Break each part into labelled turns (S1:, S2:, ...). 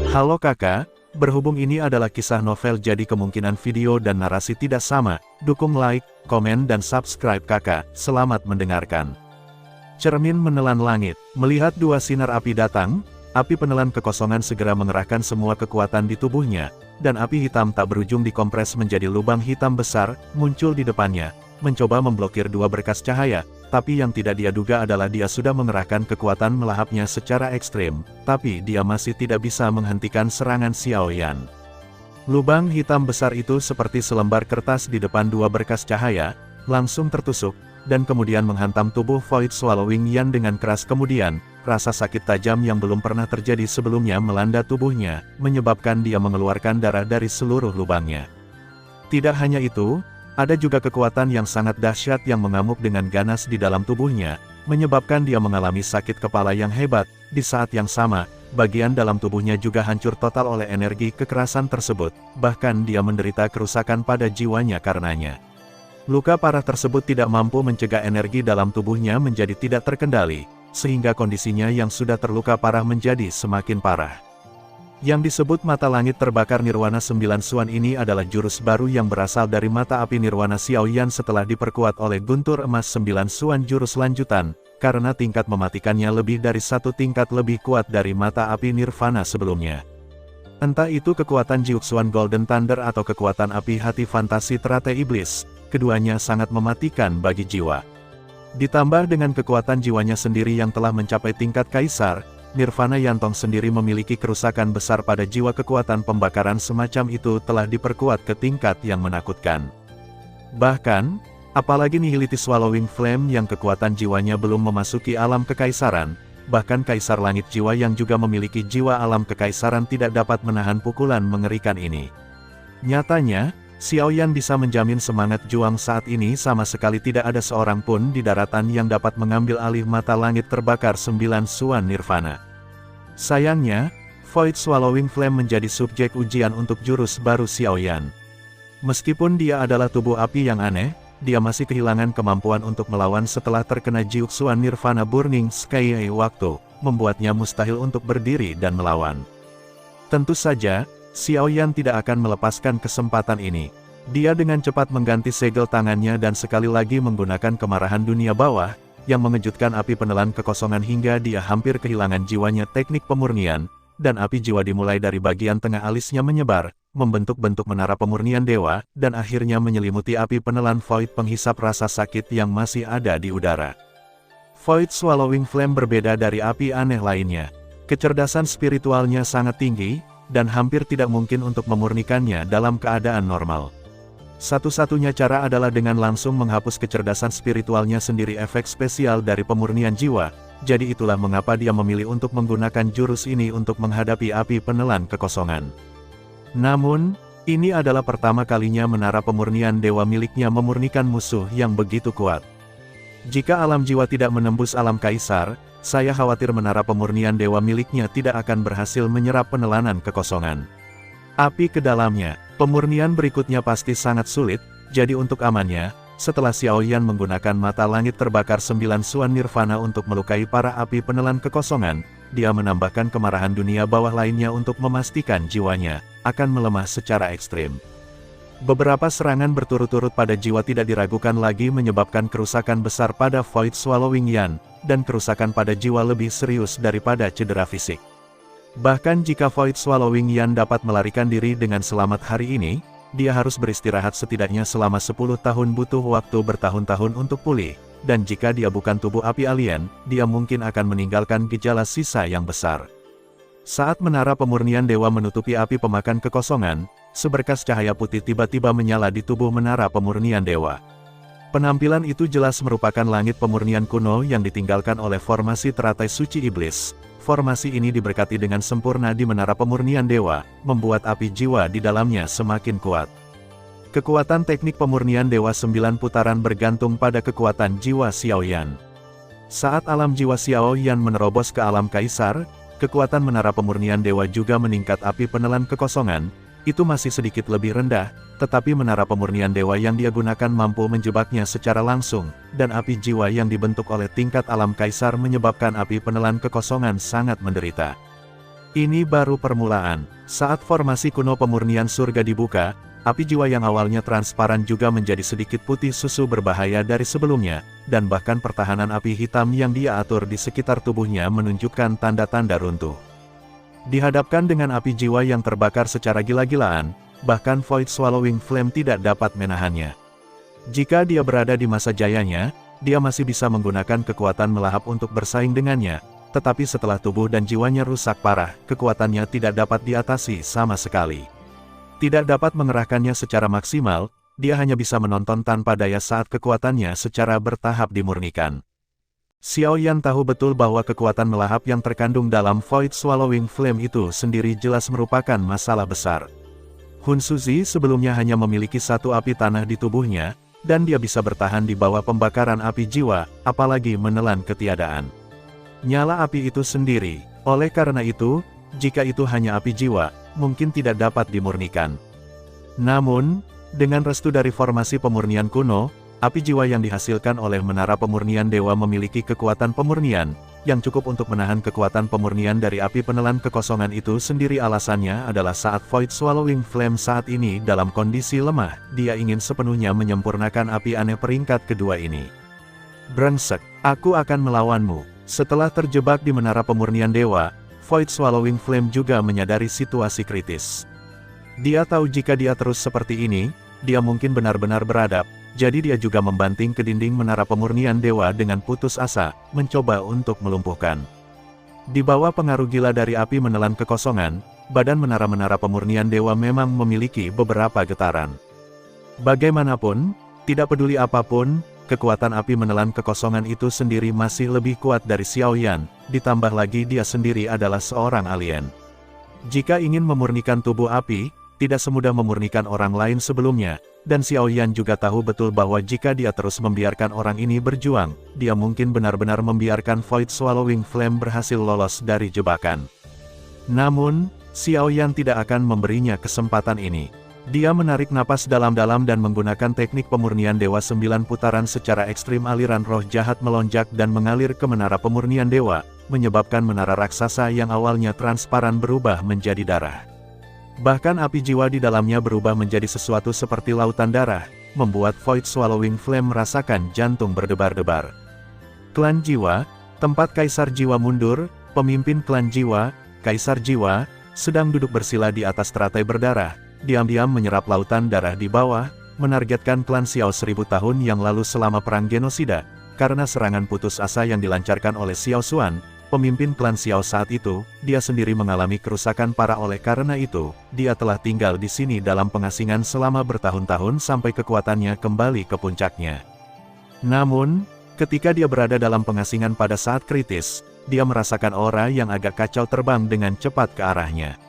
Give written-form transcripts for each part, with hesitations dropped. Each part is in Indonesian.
S1: Halo kakak, berhubung ini adalah kisah novel jadi kemungkinan video dan narasi tidak sama, dukung like, komen dan subscribe kakak, selamat mendengarkan. Cermin menelan langit, melihat dua sinar api datang, api penelan kekosongan segera mengerahkan semua kekuatan di tubuhnya, dan api hitam tak berujung dikompres menjadi lubang hitam besar, muncul di depannya, mencoba memblokir dua berkas cahaya. Tapi yang tidak dia duga adalah dia sudah mengerahkan kekuatan melahapnya secara ekstrim, tapi dia masih tidak bisa menghentikan serangan Xiao Yan. Lubang hitam besar itu seperti selembar kertas di depan dua berkas cahaya, langsung tertusuk, dan kemudian menghantam tubuh Void Swallowing Yan dengan keras. Kemudian, rasa sakit tajam yang belum pernah terjadi sebelumnya melanda tubuhnya, menyebabkan dia mengeluarkan darah dari seluruh lubangnya. Tidak hanya itu, ada juga kekuatan yang sangat dahsyat yang mengamuk dengan ganas di dalam tubuhnya, menyebabkan dia mengalami sakit kepala yang hebat. Di saat yang sama, bagian dalam tubuhnya juga hancur total oleh energi kekerasan tersebut, bahkan dia menderita kerusakan pada jiwanya karenanya. Luka parah tersebut tidak mampu mencegah energi dalam tubuhnya menjadi tidak terkendali, sehingga kondisinya yang sudah terluka parah menjadi semakin parah. Yang disebut mata langit terbakar Nirwana 9 Suan ini adalah jurus baru yang berasal dari mata api Nirwana Xiao Yan setelah diperkuat oleh guntur emas 9 Suan jurus lanjutan, karena tingkat mematikannya lebih dari satu tingkat lebih kuat dari mata api Nirvana sebelumnya. Entah itu kekuatan Jiuxuan Golden Thunder atau kekuatan api hati fantasi teratai iblis, keduanya sangat mematikan bagi jiwa. Ditambah dengan kekuatan jiwanya sendiri yang telah mencapai tingkat kaisar, Nirvana Yantong sendiri memiliki kerusakan besar pada jiwa. Kekuatan pembakaran semacam itu telah diperkuat ke tingkat yang menakutkan. Bahkan, apalagi Nihility Swallowing Flame yang kekuatan jiwanya belum memasuki alam kekaisaran, bahkan Kaisar Langit Jiwa yang juga memiliki jiwa alam kekaisaran tidak dapat menahan pukulan mengerikan ini. Nyatanya, Xiao Yan bisa menjamin semangat juang saat ini sama sekali tidak ada seorang pun di daratan yang dapat mengambil alih mata langit terbakar 9 Suan Nirvana. Sayangnya, Void Swallowing Flame menjadi subjek ujian untuk jurus baru Xiao Yan. Meskipun dia adalah tubuh api yang aneh, dia masih kehilangan kemampuan untuk melawan setelah terkena Jiuxuan Nirvana Burning Sky waktu, membuatnya mustahil untuk berdiri dan melawan. Tentu saja, Xiao Yan tidak akan melepaskan kesempatan ini. Dia dengan cepat mengganti segel tangannya dan sekali lagi menggunakan kemarahan dunia bawah, yang mengejutkan api penelan kekosongan hingga dia hampir kehilangan jiwanya. Teknik pemurnian, dan api jiwa dimulai dari bagian tengah alisnya menyebar, membentuk-bentuk menara pemurnian dewa, dan akhirnya menyelimuti api penelan Void penghisap rasa sakit yang masih ada di udara. Void Swallowing Flame berbeda dari api aneh lainnya. Kecerdasan spiritualnya sangat tinggi, dan hampir tidak mungkin untuk memurnikannya dalam keadaan normal. Satu-satunya cara adalah dengan langsung menghapus kecerdasan spiritualnya sendiri, efek spesial dari pemurnian jiwa. Jadi itulah mengapa dia memilih untuk menggunakan jurus ini untuk menghadapi api penelan kekosongan. Namun, ini adalah pertama kalinya menara pemurnian dewa miliknya memurnikan musuh yang begitu kuat. Jika alam jiwa tidak menembus alam kaisar, saya khawatir menara pemurnian dewa miliknya tidak akan berhasil menyerap penelanan kekosongan. Api ke dalamnya, pemurnian berikutnya pasti sangat sulit, jadi untuk amannya, setelah Xiao Yan menggunakan mata langit terbakar 9 Suan Nirvana untuk melukai para api penelan kekosongan, dia menambahkan kemarahan dunia bawah lainnya untuk memastikan jiwanya akan melemah secara ekstrim. Beberapa serangan berturut-turut pada jiwa tidak diragukan lagi menyebabkan kerusakan besar pada Void Swallowing Yan, dan kerusakan pada jiwa lebih serius daripada cedera fisik. Bahkan jika Void Swallowing Yan dapat melarikan diri dengan selamat hari ini, dia harus beristirahat setidaknya selama 10 tahun, butuh waktu bertahun-tahun untuk pulih, dan jika dia bukan tubuh api alien, dia mungkin akan meninggalkan gejala sisa yang besar. Saat menara pemurnian dewa menutupi api pemakan kekosongan, seberkas cahaya putih tiba-tiba menyala di tubuh menara pemurnian dewa. Penampilan itu jelas merupakan langit pemurnian kuno yang ditinggalkan oleh formasi teratai suci iblis. Formasi ini diberkati dengan sempurna di menara pemurnian dewa, membuat api jiwa di dalamnya semakin kuat. Kekuatan teknik pemurnian dewa 9 putaran bergantung pada kekuatan jiwa Xiao Yan. Saat alam jiwa Xiao Yan menerobos ke alam kaisar, kekuatan menara pemurnian dewa juga meningkat. Api penelan kekosongan itu masih sedikit lebih rendah, tetapi menara pemurnian dewa yang dia gunakan mampu menjebaknya secara langsung, dan api jiwa yang dibentuk oleh tingkat alam kaisar menyebabkan api penelan kekosongan sangat menderita. Ini baru permulaan. Saat formasi kuno pemurnian surga dibuka, api jiwa yang awalnya transparan juga menjadi sedikit putih susu berbahaya dari sebelumnya, dan bahkan pertahanan api hitam yang dia atur di sekitar tubuhnya menunjukkan tanda-tanda runtuh. Dihadapkan dengan api jiwa yang terbakar secara gila-gilaan, bahkan Void Swallowing Flame tidak dapat menahannya. Jika dia berada di masa jayanya, dia masih bisa menggunakan kekuatan melahap untuk bersaing dengannya, tetapi setelah tubuh dan jiwanya rusak parah, kekuatannya tidak dapat diatasi sama sekali. Tidak dapat mengerahkannya secara maksimal, dia hanya bisa menonton tanpa daya saat kekuatannya secara bertahap dimurnikan. Xiao Yan tahu betul bahwa kekuatan melahap yang terkandung dalam Void Swallowing Flame itu sendiri jelas merupakan masalah besar. Hun Suzi sebelumnya hanya memiliki satu api tanah di tubuhnya, dan dia bisa bertahan di bawah pembakaran api jiwa, apalagi menelan ketiadaan nyala api itu sendiri. Oleh karena itu, jika itu hanya api jiwa, mungkin tidak dapat dimurnikan. Namun, dengan restu dari formasi pemurnian kuno, api jiwa yang dihasilkan oleh menara pemurnian dewa memiliki kekuatan pemurnian, yang cukup untuk menahan kekuatan pemurnian dari api penelan kekosongan itu sendiri. Alasannya adalah saat Void Swallowing Flame saat ini dalam kondisi lemah, dia ingin sepenuhnya menyempurnakan api aneh peringkat kedua ini. Brengsek, aku akan melawanmu. Setelah terjebak di menara pemurnian dewa, Void Swallowing Flame juga menyadari situasi kritis. Dia tahu jika dia terus seperti ini, dia mungkin benar-benar beradab, jadi dia juga membanting ke dinding menara pemurnian dewa dengan putus asa, mencoba untuk melumpuhkan. Di bawah pengaruh gila dari api menelan kekosongan, badan menara-menara pemurnian dewa memang memiliki beberapa getaran. Bagaimanapun, tidak peduli apapun, kekuatan api menelan kekosongan itu sendiri masih lebih kuat dari Xiao Yan, ditambah lagi dia sendiri adalah seorang alien. Jika ingin memurnikan tubuh api, tidak semudah memurnikan orang lain sebelumnya, dan Xiao Yan juga tahu betul bahwa jika dia terus membiarkan orang ini berjuang, dia mungkin benar-benar membiarkan Void Swallowing Flame berhasil lolos dari jebakan. Namun, Xiao Yan tidak akan memberinya kesempatan ini. Dia menarik napas dalam-dalam dan menggunakan teknik pemurnian dewa 9 putaran secara ekstrim. Aliran roh jahat melonjak dan mengalir ke menara pemurnian dewa, menyebabkan menara raksasa yang awalnya transparan berubah menjadi darah. Bahkan api jiwa di dalamnya berubah menjadi sesuatu seperti lautan darah, membuat Void Swallowing Flame merasakan jantung berdebar-debar. Klan Jiwa, tempat Kaisar Jiwa mundur, pemimpin klan Jiwa, Kaisar Jiwa, sedang duduk bersila di atas teratai berdarah, diam-diam menyerap lautan darah di bawah, menargetkan klan Xiao 1000 tahun yang lalu selama perang genosida, karena serangan putus asa yang dilancarkan oleh Xiao Xuan, pemimpin klan Xiao saat itu. Dia sendiri mengalami kerusakan parah. Oleh karena itu, dia telah tinggal di sini dalam pengasingan selama bertahun-tahun sampai kekuatannya kembali ke puncaknya. Namun, ketika dia berada dalam pengasingan pada saat kritis, dia merasakan aura yang agak kacau terbang dengan cepat ke arahnya.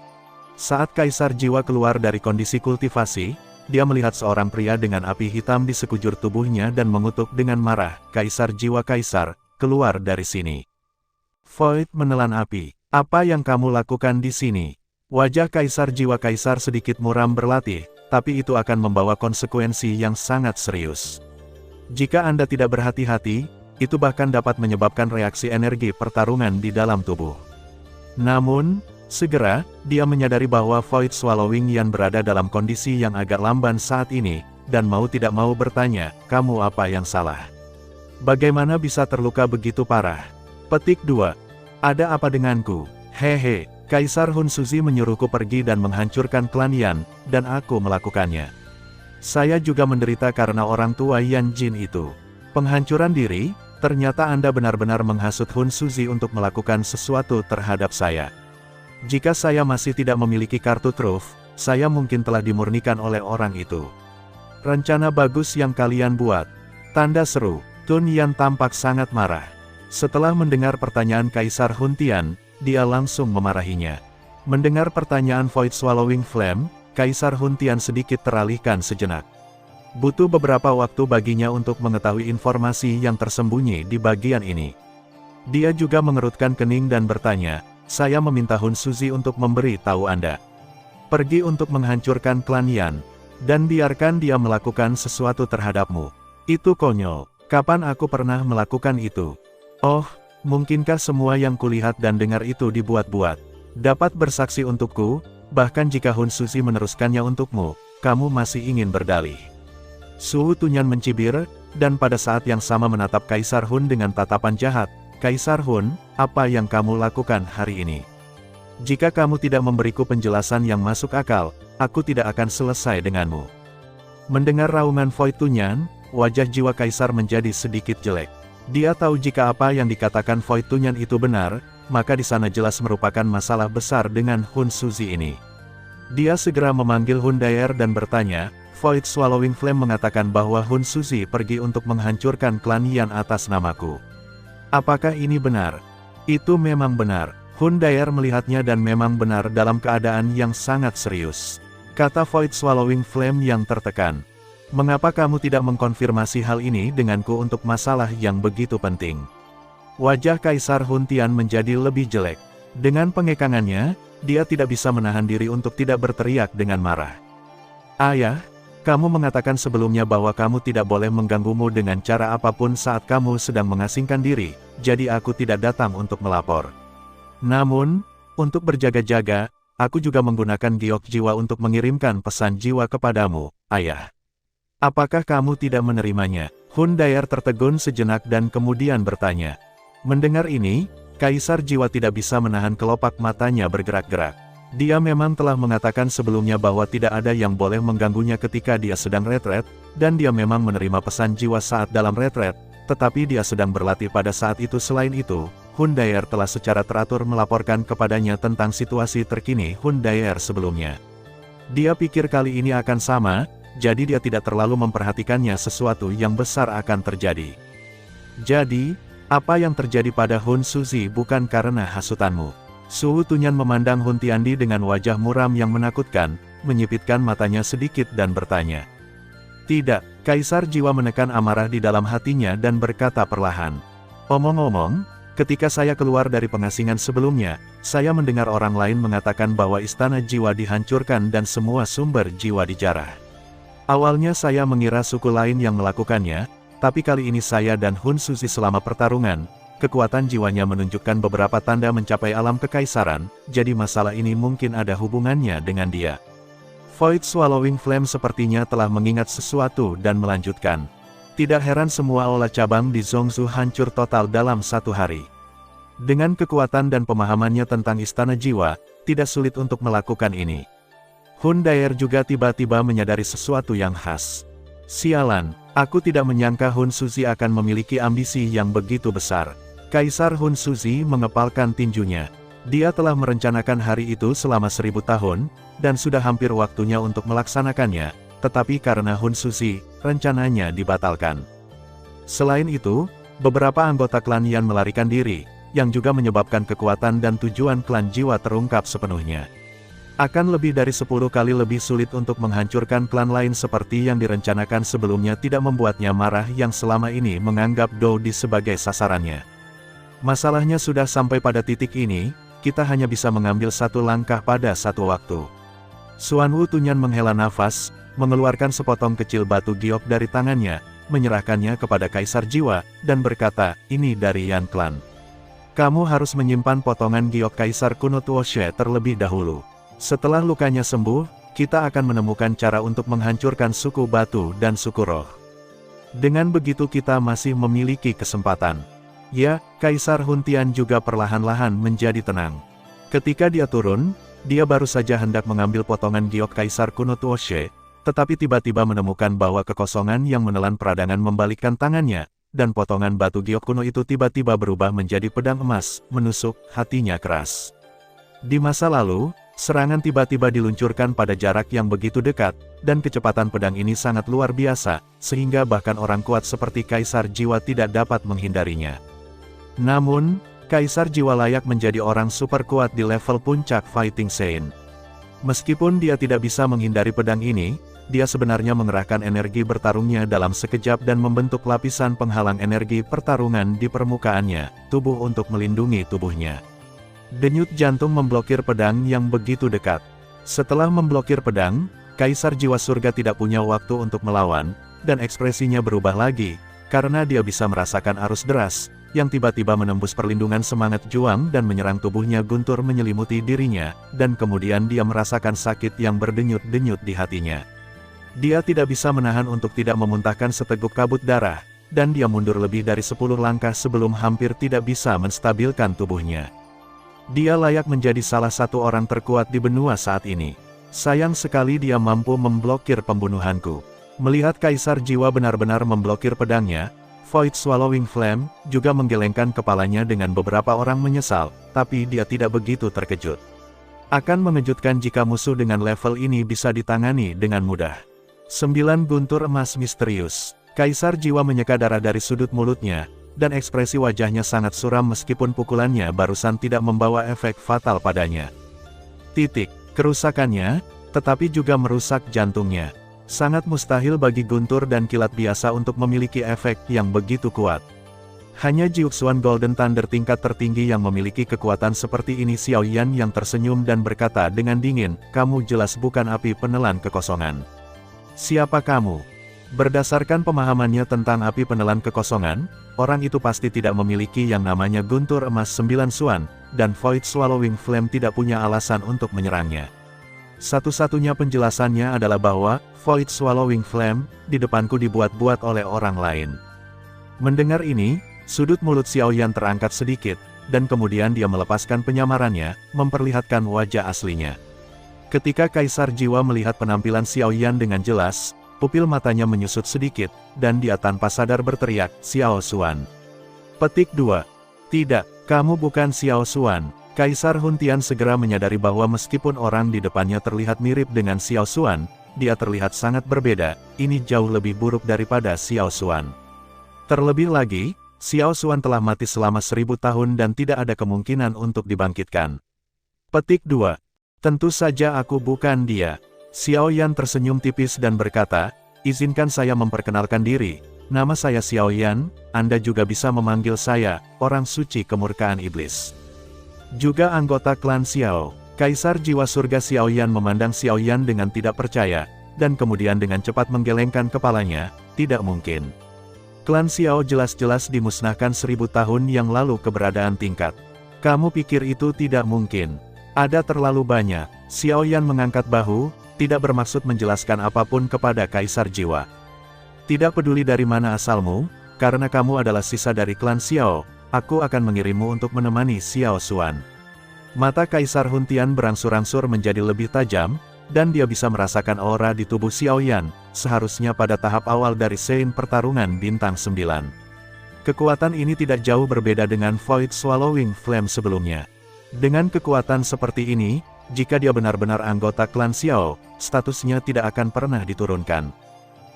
S1: Saat Kaisar Jiwa keluar dari kondisi kultivasi, dia melihat seorang pria dengan api hitam di sekujur tubuhnya dan mengutuk dengan marah, "Kaisar Jiwa, Kaisar, keluar dari sini." Void menelan api. Apa yang kamu lakukan di sini? Wajah Kaisar Jiwa Kaisar sedikit muram berlatih, tapi itu akan membawa konsekuensi yang sangat serius. Jika Anda tidak berhati-hati, itu bahkan dapat menyebabkan reaksi energi pertarungan di dalam tubuh. Namun, segera, dia menyadari bahwa Void Swallowing Yan berada dalam kondisi yang agak lamban saat ini, dan mau tidak mau bertanya, "Kamu apa yang salah? Bagaimana bisa terluka begitu parah?" Petik 2. Ada apa denganku? Hehe, Kaisar Hun Suzi menyuruhku pergi dan menghancurkan klan Yan, dan aku melakukannya. Saya juga menderita karena orang tua Yan Jin itu. Penghancuran diri? Ternyata Anda benar-benar menghasut Hun Suzi untuk melakukan sesuatu terhadap saya. Jika saya masih tidak memiliki kartu truf, saya mungkin telah dimurnikan oleh orang itu. Rencana bagus yang kalian buat. Tanda seru. Tun Yan tampak sangat marah. Setelah mendengar pertanyaan Kaisar Hun Tian, dia langsung memarahinya. Mendengar pertanyaan Void Swallowing Flame, Kaisar Hun Tian sedikit teralihkan sejenak. Butuh beberapa waktu baginya untuk mengetahui informasi yang tersembunyi di bagian ini. Dia juga mengerutkan kening dan bertanya, "Saya meminta Hun Suzi untuk memberi tahu Anda. Pergi untuk menghancurkan klan Yan, dan biarkan dia melakukan sesuatu terhadapmu." Itu konyol. Kapan aku pernah melakukan itu? Oh, mungkinkah semua yang kulihat dan dengar itu dibuat-buat? Dapat bersaksi untukku, bahkan jika Hun Suzi meneruskannya untukmu, kamu masih ingin berdalih. Su Tunyan mencibir, dan pada saat yang sama menatap Kaisar Hun dengan tatapan jahat. Kaisar Hun, apa yang kamu lakukan hari ini? Jika kamu tidak memberiku penjelasan yang masuk akal, aku tidak akan selesai denganmu. Mendengar raungan Foy Tunyan, wajah jiwa Kaisar menjadi sedikit jelek. Dia tahu jika apa yang dikatakan Foy Tunyan itu benar, maka di sana jelas merupakan masalah besar dengan Hun Suzi ini. Dia segera memanggil Hun Daer dan bertanya, Void Swallowing Flame mengatakan bahwa Hun Suzi pergi untuk menghancurkan klan Yan atas namaku. Apakah ini benar? Itu memang benar. Hun Daer melihatnya dan memang benar dalam keadaan yang sangat serius. Kata Void Swallowing Flame yang tertekan. Mengapa kamu tidak mengkonfirmasi hal ini denganku untuk masalah yang begitu penting? Wajah Kaisar Hun Tian menjadi lebih jelek. Dengan pengekangannya, dia tidak bisa menahan diri untuk tidak berteriak dengan marah. Ayah, kamu mengatakan sebelumnya bahwa kamu tidak boleh mengganggumu dengan cara apapun saat kamu sedang mengasingkan diri, jadi aku tidak datang untuk melapor. Namun, untuk berjaga-jaga, aku juga menggunakan giok jiwa untuk mengirimkan pesan jiwa kepadamu, ayah. Apakah kamu tidak menerimanya? Hun Daer tertegun sejenak dan kemudian bertanya. Mendengar ini, Kaisar Jiwa tidak bisa menahan kelopak matanya bergerak-gerak. Dia memang telah mengatakan sebelumnya bahwa tidak ada yang boleh mengganggunya ketika dia sedang retret, dan dia memang menerima pesan jiwa saat dalam retret, tetapi dia sedang berlatih pada saat itu. Selain itu, Hun Daer telah secara teratur melaporkan kepadanya tentang situasi terkini Hun Daer sebelumnya. Dia pikir kali ini akan sama, jadi dia tidak terlalu memperhatikannya sesuatu yang besar akan terjadi. Jadi, apa yang terjadi pada Hun Suzi bukan karena hasutanmu. Su Tunyan memandang Hun Tiandi dengan wajah muram yang menakutkan, menyipitkan matanya sedikit dan bertanya. Tidak, Kaisar Jiwa menekan amarah di dalam hatinya dan berkata perlahan. Omong-omong, ketika saya keluar dari pengasingan sebelumnya, saya mendengar orang lain mengatakan bahwa Istana Jiwa dihancurkan dan semua sumber jiwa dijarah. Awalnya saya mengira suku lain yang melakukannya, tapi kali ini saya dan Hun Suzi selama pertarungan, kekuatan jiwanya menunjukkan beberapa tanda mencapai alam kekaisaran, jadi masalah ini mungkin ada hubungannya dengan dia. Void Swallowing Flame sepertinya telah mengingat sesuatu dan melanjutkan. Tidak heran semua aula cabang di Zhongzhou hancur total dalam satu hari. Dengan kekuatan dan pemahamannya tentang Istana Jiwa, tidak sulit untuk melakukan ini. Hun Daer juga tiba-tiba menyadari sesuatu yang khas. Sialan, aku tidak menyangka Hun Suzi akan memiliki ambisi yang begitu besar. Kaisar Hun Suzi mengepalkan tinjunya. Dia telah merencanakan hari itu selama 1000 tahun, dan sudah hampir waktunya untuk melaksanakannya, tetapi karena Hun Suzi, rencananya dibatalkan. Selain itu, beberapa anggota klan Yan melarikan diri, yang juga menyebabkan kekuatan dan tujuan klan Jiwa terungkap sepenuhnya. Akan lebih dari 10 kali lebih sulit untuk menghancurkan klan lain seperti yang direncanakan sebelumnya tidak membuatnya marah yang selama ini menganggap Dodi sebagai sasarannya. Masalahnya sudah sampai pada titik ini, kita hanya bisa mengambil satu langkah pada satu waktu. Xuan Wu Tunyan menghela nafas, mengeluarkan sepotong kecil batu giok dari tangannya, menyerahkannya kepada Kaisar Jiwa, dan berkata, ini dari Yan Clan. Kamu harus menyimpan potongan giok Kaisar kuno Tuoshe terlebih dahulu. Setelah lukanya sembuh, kita akan menemukan cara untuk menghancurkan suku batu dan suku roh. Dengan begitu kita masih memiliki kesempatan. Ya, Kaisar Hun Tian juga perlahan-lahan menjadi tenang. Ketika dia turun, dia baru saja hendak mengambil potongan giok Kaisar kuno Tuoshe, tetapi tiba-tiba menemukan bahwa kekosongan yang menelan peradangan membalikkan tangannya, dan potongan batu giok kuno itu tiba-tiba berubah menjadi pedang emas, menusuk hatinya keras. Di masa lalu, serangan tiba-tiba diluncurkan pada jarak yang begitu dekat, dan kecepatan pedang ini sangat luar biasa, sehingga bahkan orang kuat seperti Kaisar Jiwa tidak dapat menghindarinya. Namun, Kaisar Jiwa layak menjadi orang super kuat di level puncak Fighting Saint. Meskipun dia tidak bisa menghindari pedang ini, dia sebenarnya mengerahkan energi bertarungnya dalam sekejap dan membentuk lapisan penghalang energi pertarungan di permukaannya, tubuh untuk melindungi tubuhnya. Denyut jantung memblokir pedang yang begitu dekat. Setelah memblokir pedang, Kaisar Jiwa Surga tidak punya waktu untuk melawan, dan ekspresinya berubah lagi. karena dia bisa merasakan arus deras, yang tiba-tiba menembus perlindungan semangat juang dan menyerang tubuhnya. Guntur menyelimuti dirinya, dan kemudian dia merasakan sakit yang berdenyut-denyut di hatinya. Dia tidak bisa menahan untuk tidak memuntahkan seteguk kabut darah, dan dia mundur lebih dari 10 langkah sebelum hampir tidak bisa menstabilkan tubuhnya. Dia layak menjadi salah satu orang terkuat di benua saat ini. Sayang sekali dia mampu memblokir pembunuhanku. Melihat Kaisar Jiwa benar-benar memblokir pedangnya, Void Swallowing Flame juga menggelengkan kepalanya. Dengan beberapa orang menyesal, tapi dia tidak begitu terkejut. Akan mengejutkan jika musuh dengan level ini bisa ditangani dengan mudah. 9 guntur emas misterius. Kaisar Jiwa menyeka darah dari sudut mulutnya, dan ekspresi wajahnya sangat suram meskipun pukulannya barusan tidak membawa efek fatal padanya. Kerusakannya, tetapi juga merusak jantungnya. Sangat mustahil bagi guntur dan kilat biasa untuk memiliki efek yang begitu kuat. Hanya Jiuxuan Golden Thunder tingkat tertinggi yang memiliki kekuatan seperti ini. Xiao Yan yang tersenyum dan berkata dengan dingin, "Kamu jelas bukan api penelan kekosongan." "Siapa kamu?" Berdasarkan pemahamannya tentang api penelan kekosongan, orang itu pasti tidak memiliki yang namanya guntur emas 9 suan, dan Void Swallowing Flame tidak punya alasan untuk menyerangnya. Satu-satunya penjelasannya adalah bahwa Void Swallowing Flame di depanku dibuat-buat oleh orang lain. Mendengar ini, sudut mulut Xiao Yan terangkat sedikit, dan kemudian dia melepaskan penyamarannya, memperlihatkan wajah aslinya. Ketika Kaisar Jiwa melihat penampilan Xiao Yan dengan jelas, pupil matanya menyusut sedikit, dan dia tanpa sadar berteriak, "Xiao Xuan." Petik 2. Tidak, kamu bukan Xiao Xuan. Kaisar Huntian segera menyadari bahwa meskipun orang di depannya terlihat mirip dengan Xiao Xuan, dia terlihat sangat berbeda. Ini jauh lebih buruk daripada Xiao Xuan. Terlebih lagi, Xiao Xuan telah mati selama 1000 tahun dan tidak ada kemungkinan untuk dibangkitkan. Petik 2. Tentu saja aku bukan dia. Xiao Yan tersenyum tipis dan berkata, "Izinkan saya memperkenalkan diri. Nama saya Xiao Yan, Anda juga bisa memanggil saya, orang suci kemurkaan iblis. Juga anggota klan Xiao." Kaisar Jiwa Surga Xiao Yan memandang Xiao Yan dengan tidak percaya, dan kemudian dengan cepat menggelengkan kepalanya, "Tidak mungkin. Klan Xiao jelas-jelas dimusnahkan 1000 tahun yang lalu keberadaan tingkat. Kamu pikir itu tidak mungkin? Ada terlalu banyak." Xiao Yan mengangkat bahu, tidak bermaksud menjelaskan apapun kepada Kaisar Jiwa. "Tidak peduli dari mana asalmu, karena kamu adalah sisa dari klan Xiao, aku akan mengirimmu untuk menemani Xiao Xuan." Mata Kaisar Huntian berangsur-angsur menjadi lebih tajam, dan dia bisa merasakan aura di tubuh Xiao Yan, seharusnya pada tahap awal dari scene pertarungan bintang 9. Kekuatan ini tidak jauh berbeda dengan Void Swallowing Flame sebelumnya. Dengan kekuatan seperti ini, jika dia benar-benar anggota klan Xiao, statusnya tidak akan pernah diturunkan.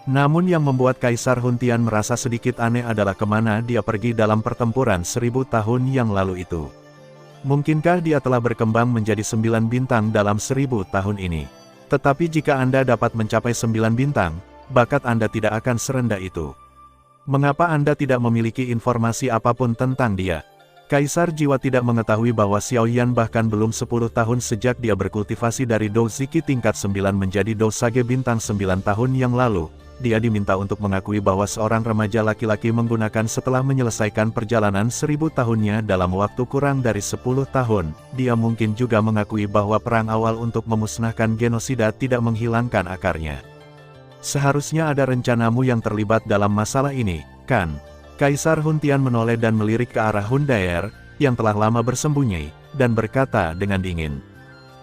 S1: Namun yang membuat Kaisar Huntian merasa sedikit aneh adalah kemana dia pergi dalam pertempuran 1000 tahun yang lalu itu. Mungkinkah dia telah berkembang menjadi 9 bintang dalam 1000 tahun ini? Tetapi jika Anda dapat mencapai 9 bintang, bakat Anda tidak akan serendah itu. Mengapa Anda tidak memiliki informasi apapun tentang dia? Kaisar Jiwa tidak mengetahui bahwa Xiao Yan bahkan belum 10 tahun sejak dia berkultivasi dari Douziki tingkat 9 menjadi Dousage bintang 9 tahun yang lalu. Dia diminta untuk mengakui bahwa seorang remaja laki-laki menggunakan setelah menyelesaikan perjalanan 1000 tahunnya dalam waktu kurang dari 10 tahun. Dia mungkin juga mengakui bahwa perang awal untuk memusnahkan genosida tidak menghilangkan akarnya. Seharusnya ada rencanamu yang terlibat dalam masalah ini, kan? Kaisar Huntian menoleh dan melirik ke arah Hundaer, yang telah lama bersembunyi, dan berkata dengan dingin.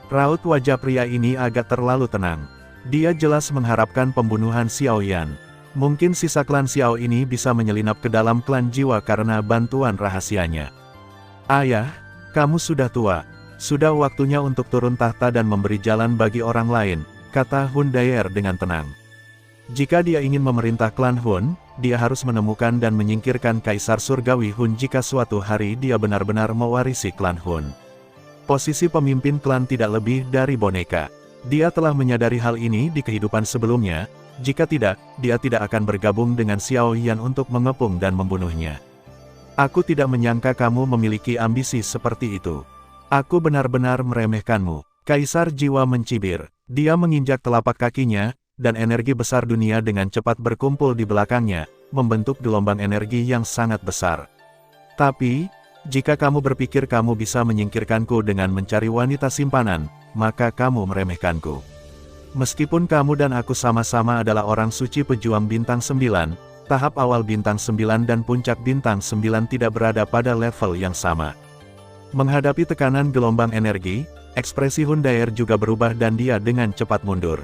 S1: Raut wajah pria ini agak terlalu tenang. Dia jelas mengharapkan pembunuhan Xiao Yan. Mungkin sisa klan Xiao ini bisa menyelinap ke dalam klan Jiwa karena bantuan rahasianya. "Ayah, kamu sudah tua. Sudah waktunya untuk turun tahta dan memberi jalan bagi orang lain," kata Hundaer dengan tenang. Jika dia ingin memerintah klan Hun, dia harus menemukan dan menyingkirkan Kaisar Surgawi Hun jika suatu hari dia benar-benar mewarisi klan Hun. Posisi pemimpin klan tidak lebih dari boneka. Dia telah menyadari hal ini di kehidupan sebelumnya, jika tidak, dia tidak akan bergabung dengan Xiao Yan untuk mengepung dan membunuhnya. "Aku tidak menyangka kamu memiliki ambisi seperti itu. Aku benar-benar meremehkanmu." Kaisar Jiwa mencibir. Dia menginjak telapak kakinya, dan energi besar dunia dengan cepat berkumpul di belakangnya, membentuk gelombang energi yang sangat besar. Tapi, jika kamu berpikir kamu bisa menyingkirkanku dengan mencari wanita simpanan, maka kamu meremehkanku. Meskipun kamu dan aku sama-sama adalah orang suci pejuang bintang 9, tahap awal bintang 9 dan puncak bintang 9 tidak berada pada level yang sama. Menghadapi tekanan gelombang energi, ekspresi Hundaer juga berubah dan dia dengan cepat mundur.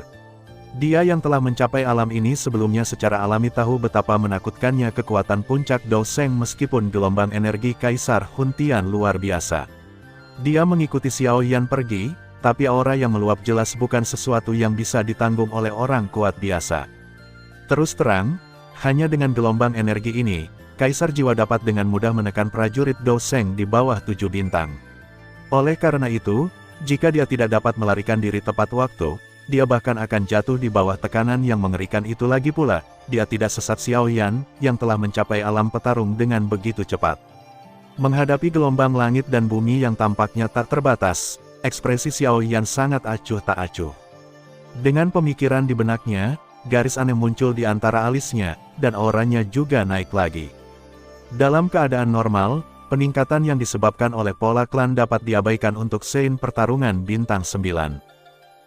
S1: Dia yang telah mencapai alam ini sebelumnya secara alami tahu betapa menakutkannya kekuatan puncak Doseng meskipun gelombang energi Kaisar Huntian luar biasa. Dia mengikuti Xiao Yan pergi, tapi aura yang meluap jelas bukan sesuatu yang bisa ditanggung oleh orang kuat biasa. Terus terang, hanya dengan gelombang energi ini, Kaisar Jiwa dapat dengan mudah menekan prajurit Doseng di bawah 7 bintang. Oleh karena itu, jika dia tidak dapat melarikan diri tepat waktu, dia bahkan akan jatuh di bawah tekanan yang mengerikan itu lagi pula, dia tidak sesat Xiao Yan, yang telah mencapai alam petarung dengan begitu cepat. Menghadapi gelombang langit dan bumi yang tampaknya tak terbatas, ekspresi Xiao Yan sangat acuh tak acuh. Dengan pemikiran di benaknya, garis aneh muncul di antara alisnya, dan auranya juga naik lagi. Dalam keadaan normal, peningkatan yang disebabkan oleh pola klan dapat diabaikan untuk scene pertarungan bintang 9.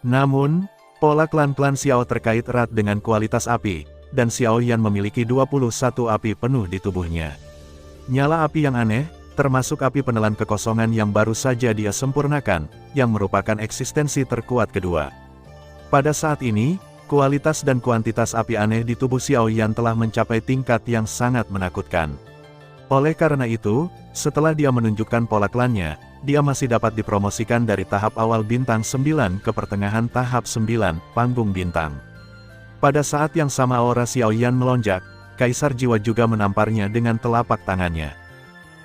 S1: Namun, pola klan-klan Xiao terkait erat dengan kualitas api, dan Xiao Yan memiliki 21 api penuh di tubuhnya. Nyala api yang aneh, termasuk api penelan kekosongan yang baru saja dia sempurnakan, yang merupakan eksistensi terkuat kedua. Pada saat ini, kualitas dan kuantitas api aneh di tubuh Xiao Yan telah mencapai tingkat yang sangat menakutkan. Oleh karena itu, setelah dia menunjukkan pola klannya, dia masih dapat dipromosikan dari tahap awal bintang 9 ke pertengahan tahap 9, panggung bintang. Pada saat yang sama aura Xiao Yan melonjak, Kaisar Jiwa juga menamparnya dengan telapak tangannya.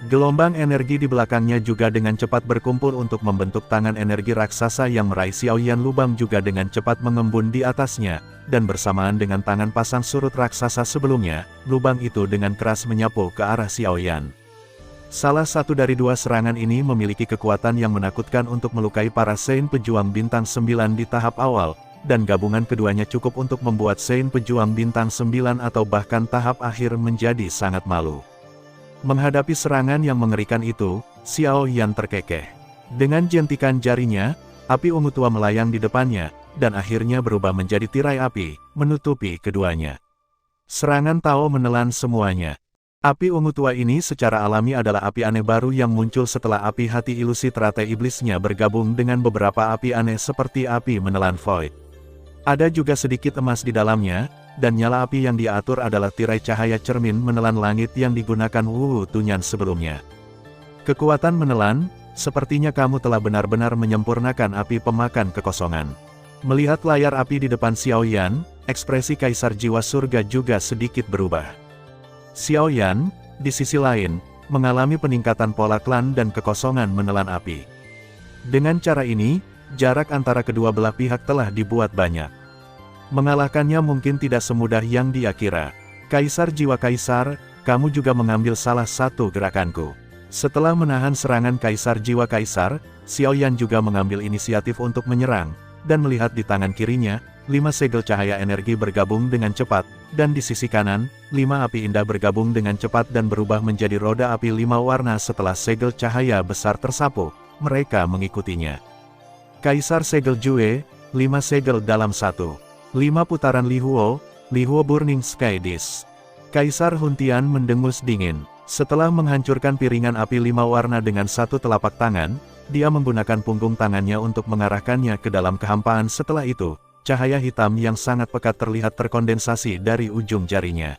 S1: Gelombang energi di belakangnya juga dengan cepat berkumpul untuk membentuk tangan energi raksasa yang meraih Xiao Yan. Lubang juga dengan cepat mengembun di atasnya, dan bersamaan dengan tangan pasang surut raksasa sebelumnya, lubang itu dengan keras menyapu ke arah Xiao Yan. Salah satu dari dua serangan ini memiliki kekuatan yang menakutkan untuk melukai para Saint pejuang bintang 9 di tahap awal, dan gabungan keduanya cukup untuk membuat Saint pejuang bintang 9 atau bahkan tahap akhir menjadi sangat malu. Menghadapi serangan yang mengerikan itu, Xiao Yan terkekeh. Dengan jentikan jarinya, api ungu tua melayang di depannya, dan akhirnya berubah menjadi tirai api, menutupi keduanya. Serangan Tao menelan semuanya. Api ungu tua ini secara alami adalah api aneh baru yang muncul setelah api hati ilusi teratai iblisnya bergabung dengan beberapa api aneh seperti api menelan void. Ada juga sedikit emas di dalamnya, dan nyala api yang diatur adalah tirai cahaya cermin menelan langit yang digunakan Wu Tunyan sebelumnya. Kekuatan menelan, sepertinya kamu telah benar-benar menyempurnakan api pemakan kekosongan. Melihat layar api di depan Xiao Yan, ekspresi Kaisar Jiwa Surga juga sedikit berubah. Xiao Yan, di sisi lain, mengalami peningkatan pola klan dan kekosongan menelan api. Dengan cara ini, jarak antara kedua belah pihak telah dibuat banyak. Mengalahkannya mungkin tidak semudah yang dia kira. Kaisar Jiwa Kaisar, kamu juga mengambil salah satu gerakanku. Setelah menahan serangan Kaisar Jiwa Kaisar, Xiao Yan juga mengambil inisiatif untuk menyerang, dan melihat di tangan kirinya, 5 segel cahaya energi bergabung dengan cepat, dan di sisi kanan, 5 api indah bergabung dengan cepat dan berubah menjadi roda api 5 warna setelah segel cahaya besar tersapu, mereka mengikutinya. Kaisar Segel Jue, 5 segel dalam 1. 5 putaran Li Huo Burning Sky Disk. Kaisar Huntian mendengus dingin. Setelah menghancurkan piringan api 5 warna dengan satu telapak tangan, dia menggunakan punggung tangannya untuk mengarahkannya ke dalam kehampaan. Setelah itu, cahaya hitam yang sangat pekat terlihat terkondensasi dari ujung jarinya.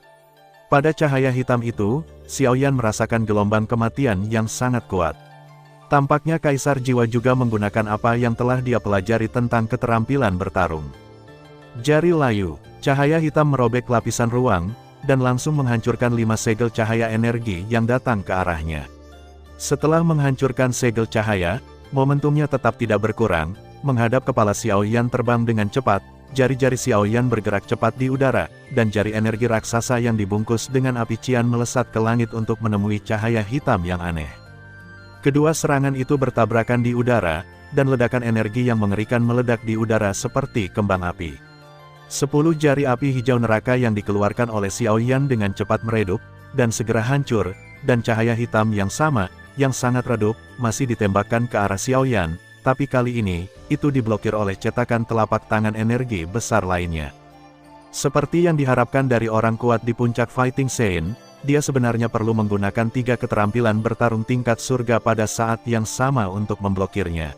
S1: Pada cahaya hitam itu, Xiao Yan merasakan gelombang kematian yang sangat kuat. Tampaknya Kaisar Jiwa juga menggunakan apa yang telah dia pelajari tentang keterampilan bertarung. Jari layu, cahaya hitam merobek lapisan ruang, dan langsung menghancurkan 5 segel cahaya energi yang datang ke arahnya. Setelah menghancurkan segel cahaya, momentumnya tetap tidak berkurang, menghadap kepala Xiao Yan terbang dengan cepat, jari-jari Xiao Yan bergerak cepat di udara, dan jari energi raksasa yang dibungkus dengan api cian melesat ke langit untuk menemui cahaya hitam yang aneh. Kedua serangan itu bertabrakan di udara, dan ledakan energi yang mengerikan meledak di udara seperti kembang api. 10 jari api hijau neraka yang dikeluarkan oleh Xiaoyan dengan cepat meredup, dan segera hancur, dan cahaya hitam yang sama, yang sangat redup, masih ditembakkan ke arah Xiaoyan, tapi kali ini, itu diblokir oleh cetakan telapak tangan energi besar lainnya. Seperti yang diharapkan dari orang kuat di puncak Fighting Scene, dia sebenarnya perlu menggunakan 3 keterampilan bertarung tingkat surga pada saat yang sama untuk memblokirnya.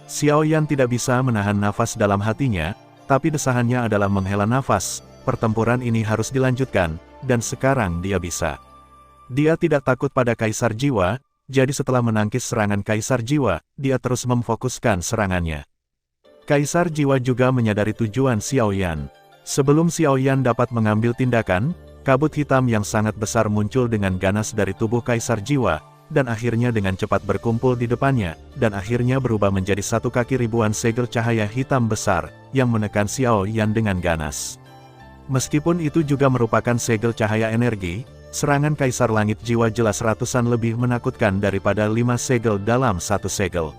S1: Xiaoyan tidak bisa menahan nafas dalam hatinya, tapi desahannya adalah menghela nafas, pertempuran ini harus dilanjutkan, dan sekarang dia bisa. Dia tidak takut pada Kaisar Jiwa, jadi setelah menangkis serangan Kaisar Jiwa, dia terus memfokuskan serangannya. Kaisar Jiwa juga menyadari tujuan Xiaoyan. Sebelum Xiaoyan dapat mengambil tindakan, kabut hitam yang sangat besar muncul dengan ganas dari tubuh Kaisar Jiwa, dan akhirnya dengan cepat berkumpul di depannya, dan akhirnya berubah menjadi satu kaki ribuan segel cahaya hitam besar, yang menekan Xiaoyan dengan ganas. Meskipun itu juga merupakan segel cahaya energi, serangan Kaisar Langit Jiwa jelas ratusan lebih menakutkan daripada 5 segel dalam satu segel.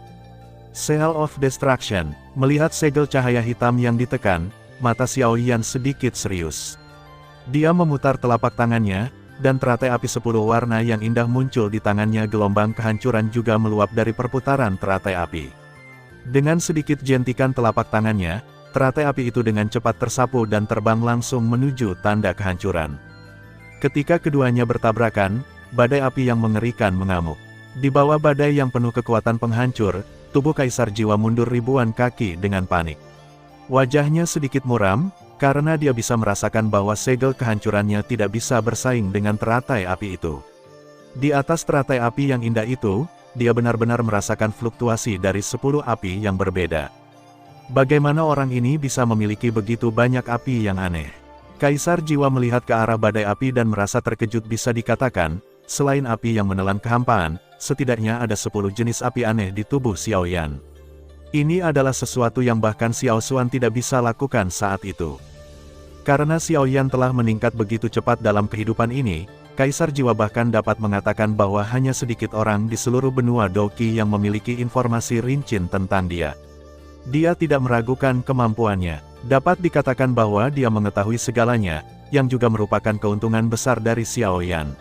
S1: Seal of Destruction, melihat segel cahaya hitam yang ditekan, mata Xiaoyan sedikit serius. Dia memutar telapak tangannya, dan teratai api 10 warna yang indah muncul di tangannya. Gelombang kehancuran juga meluap dari perputaran teratai api. Dengan sedikit jentikan telapak tangannya, teratai api itu dengan cepat tersapu dan terbang langsung menuju tanda kehancuran. Ketika keduanya bertabrakan, badai api yang mengerikan mengamuk. Di bawah badai yang penuh kekuatan penghancur, tubuh Kaisar Jiwa mundur ribuan kaki dengan panik. Wajahnya sedikit muram, karena dia bisa merasakan bahwa segel kehancurannya tidak bisa bersaing dengan teratai api itu. Di atas teratai api yang indah itu, dia benar-benar merasakan fluktuasi dari 10 api yang berbeda. Bagaimana orang ini bisa memiliki begitu banyak api yang aneh? Kaisar Jiwa melihat ke arah badai api dan merasa terkejut. Bisa dikatakan, selain api yang menelan kehampaan, setidaknya ada 10 jenis api aneh di tubuh Xiaoyan. Ini adalah sesuatu yang bahkan Xiao Xuan tidak bisa lakukan saat itu. Karena Xiaoyan telah meningkat begitu cepat dalam kehidupan ini, Kaisar Jiwa bahkan dapat mengatakan bahwa hanya sedikit orang di seluruh benua Doqi yang memiliki informasi rinci tentang dia. Dia tidak meragukan kemampuannya. Dapat dikatakan bahwa dia mengetahui segalanya, yang juga merupakan keuntungan besar dari Xiaoyan.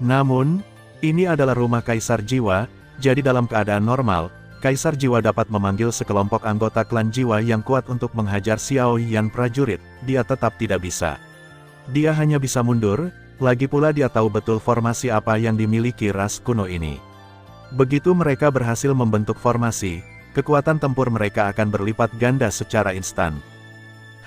S1: Namun, ini adalah rumah Kaisar Jiwa, jadi dalam keadaan normal, Kaisar Jiwa dapat memanggil sekelompok anggota klan Jiwa yang kuat untuk menghajar Xiaoyan prajurit. Dia tetap tidak bisa. Dia hanya bisa mundur, lagi pula dia tahu betul formasi apa yang dimiliki ras kuno ini. Begitu mereka berhasil membentuk formasi, kekuatan tempur mereka akan berlipat ganda secara instan.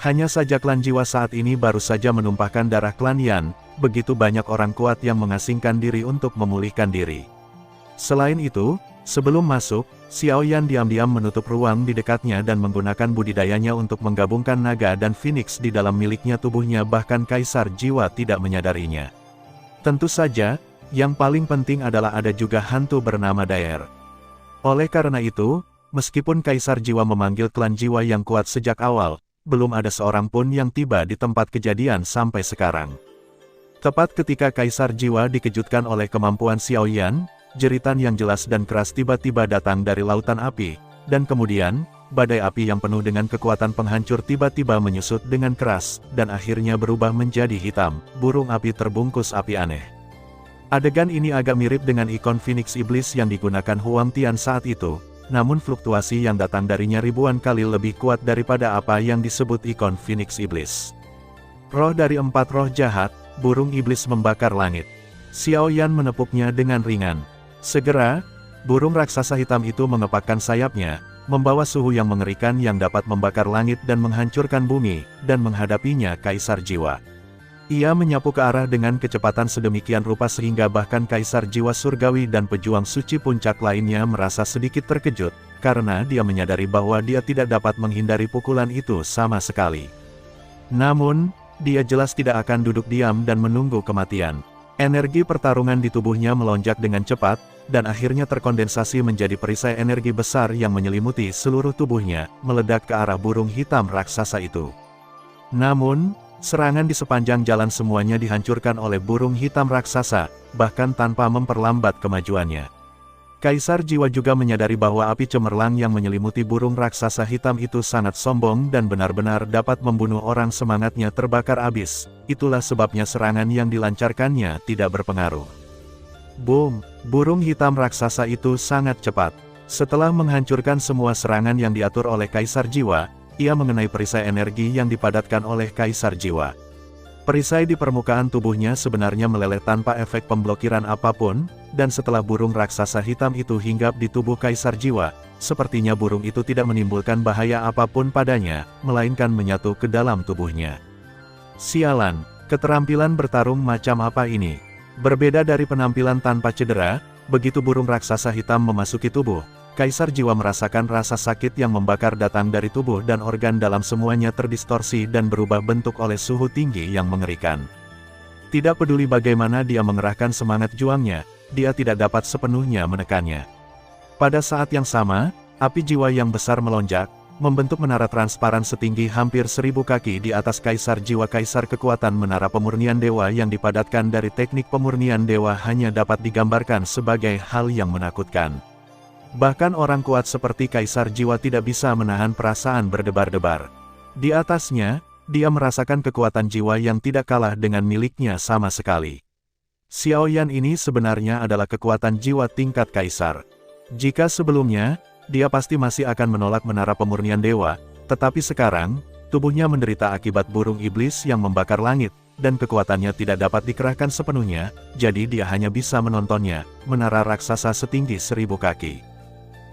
S1: Hanya saja klan Jiwa saat ini baru saja menumpahkan darah klan Yan, begitu banyak orang kuat yang mengasingkan diri untuk memulihkan diri. Selain itu, sebelum masuk, Xiaoyan diam-diam menutup ruang di dekatnya dan menggunakan budidayanya untuk menggabungkan naga dan phoenix di dalam miliknya tubuhnya. Bahkan Kaisar Jiwa tidak menyadarinya. Tentu saja, yang paling penting adalah ada juga hantu bernama Daer. Oleh karena itu, meskipun Kaisar Jiwa memanggil klan Jiwa yang kuat sejak awal, belum ada seorang pun yang tiba di tempat kejadian sampai sekarang. Tepat ketika Kaisar Jiwa dikejutkan oleh kemampuan Xiaoyan, jeritan yang jelas dan keras tiba-tiba datang dari lautan api, dan kemudian, badai api yang penuh dengan kekuatan penghancur tiba-tiba menyusut dengan keras, dan akhirnya berubah menjadi hitam. Burung api terbungkus api aneh. Adegan ini agak mirip dengan ikon Phoenix Iblis yang digunakan Huang Tian saat itu, namun fluktuasi yang datang darinya ribuan kali lebih kuat daripada apa yang disebut ikon Phoenix Iblis. Roh dari 4 roh jahat, burung iblis membakar langit. Xiaoyan menepuknya dengan ringan. Segera, burung raksasa hitam itu mengepakkan sayapnya, membawa suhu yang mengerikan yang dapat membakar langit dan menghancurkan bumi, dan menghadapinya Kaisar Jiwa. Ia menyapu ke arah dengan kecepatan sedemikian rupa sehingga bahkan Kaisar Jiwa Surgawi dan pejuang suci puncak lainnya merasa sedikit terkejut, karena dia menyadari bahwa dia tidak dapat menghindari pukulan itu sama sekali. Namun, dia jelas tidak akan duduk diam dan menunggu kematian. Energi pertarungan di tubuhnya melonjak dengan cepat, dan akhirnya terkondensasi menjadi perisai energi besar yang menyelimuti seluruh tubuhnya, meledak ke arah burung hitam raksasa itu. Namun, serangan di sepanjang jalan semuanya dihancurkan oleh burung hitam raksasa, bahkan tanpa memperlambat kemajuannya. Kaisar Jiwa juga menyadari bahwa api cemerlang yang menyelimuti burung raksasa hitam itu sangat sombong dan benar-benar dapat membunuh orang semangatnya terbakar abis. Itulah sebabnya serangan yang dilancarkannya tidak berpengaruh. Boom! Burung hitam raksasa itu sangat cepat. Setelah menghancurkan semua serangan yang diatur oleh Kaisar Jiwa, ia mengenai perisai energi yang dipadatkan oleh Kaisar Jiwa. Perisai di permukaan tubuhnya sebenarnya meleleh tanpa efek pemblokiran apapun, dan setelah burung raksasa hitam itu hinggap di tubuh Kaisar Jiwa, sepertinya burung itu tidak menimbulkan bahaya apapun padanya, melainkan menyatu ke dalam tubuhnya. Sialan, keterampilan bertarung macam apa ini? Berbeda dari penampilan tanpa cedera, begitu burung raksasa hitam memasuki tubuh, Kaisar Jiwa merasakan rasa sakit yang membakar datang dari tubuh dan organ dalam semuanya terdistorsi dan berubah bentuk oleh suhu tinggi yang mengerikan. Tidak peduli bagaimana dia mengerahkan semangat juangnya, dia tidak dapat sepenuhnya menekannya. Pada saat yang sama, api jiwa yang besar melonjak, membentuk menara transparan setinggi hampir 1000 kaki di atas Kaisar Jiwa. Kaisar kekuatan menara pemurnian dewa yang dipadatkan dari teknik pemurnian dewa hanya dapat digambarkan sebagai hal yang menakutkan. Bahkan orang kuat seperti Kaisar Jiwa tidak bisa menahan perasaan berdebar-debar. Di atasnya, dia merasakan kekuatan jiwa yang tidak kalah dengan miliknya sama sekali. Xiaoyan ini sebenarnya adalah kekuatan jiwa tingkat Kaisar. Jika sebelumnya, dia pasti masih akan menolak menara pemurnian dewa, tetapi sekarang, tubuhnya menderita akibat burung iblis yang membakar langit, dan kekuatannya tidak dapat dikerahkan sepenuhnya, jadi dia hanya bisa menontonnya, menara raksasa setinggi 1000 kaki.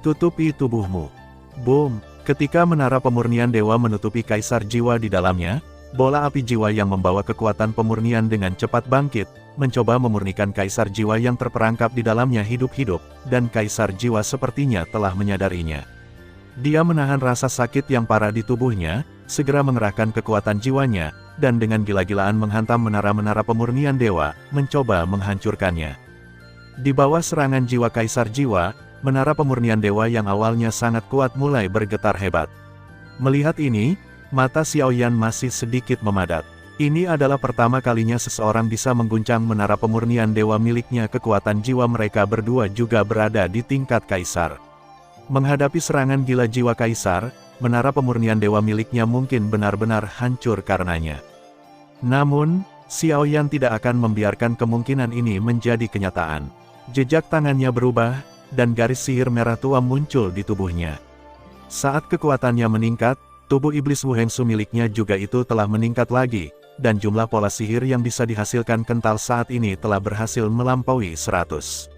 S1: Tutupi tubuhmu. Boom! Ketika menara pemurnian dewa menutupi Kaisar Jiwa di dalamnya, bola api jiwa yang membawa kekuatan pemurnian dengan cepat bangkit, mencoba memurnikan Kaisar Jiwa yang terperangkap di dalamnya hidup-hidup, dan Kaisar Jiwa sepertinya telah menyadarinya. Dia menahan rasa sakit yang parah di tubuhnya, segera mengerahkan kekuatan jiwanya, dan dengan gila-gilaan menghantam menara-menara pemurnian dewa, mencoba menghancurkannya. Di bawah serangan jiwa Kaisar Jiwa, menara pemurnian dewa yang awalnya sangat kuat mulai bergetar hebat. Melihat ini, mata Xiaoyan masih sedikit memadat. Ini adalah pertama kalinya seseorang bisa mengguncang menara pemurnian dewa miliknya. Kekuatan jiwa mereka berdua juga berada di tingkat Kaisar. Menghadapi serangan gila jiwa Kaisar, menara pemurnian dewa miliknya mungkin benar-benar hancur karenanya. Namun, Xiaoyan tidak akan membiarkan kemungkinan ini menjadi kenyataan. Jejak tangannya berubah, dan garis sihir merah tua muncul di tubuhnya. Saat kekuatannya meningkat, tubuh iblis Wu Hengsu miliknya juga itu telah meningkat lagi, dan jumlah pola sihir yang bisa dihasilkan kental saat ini telah berhasil melampaui 100.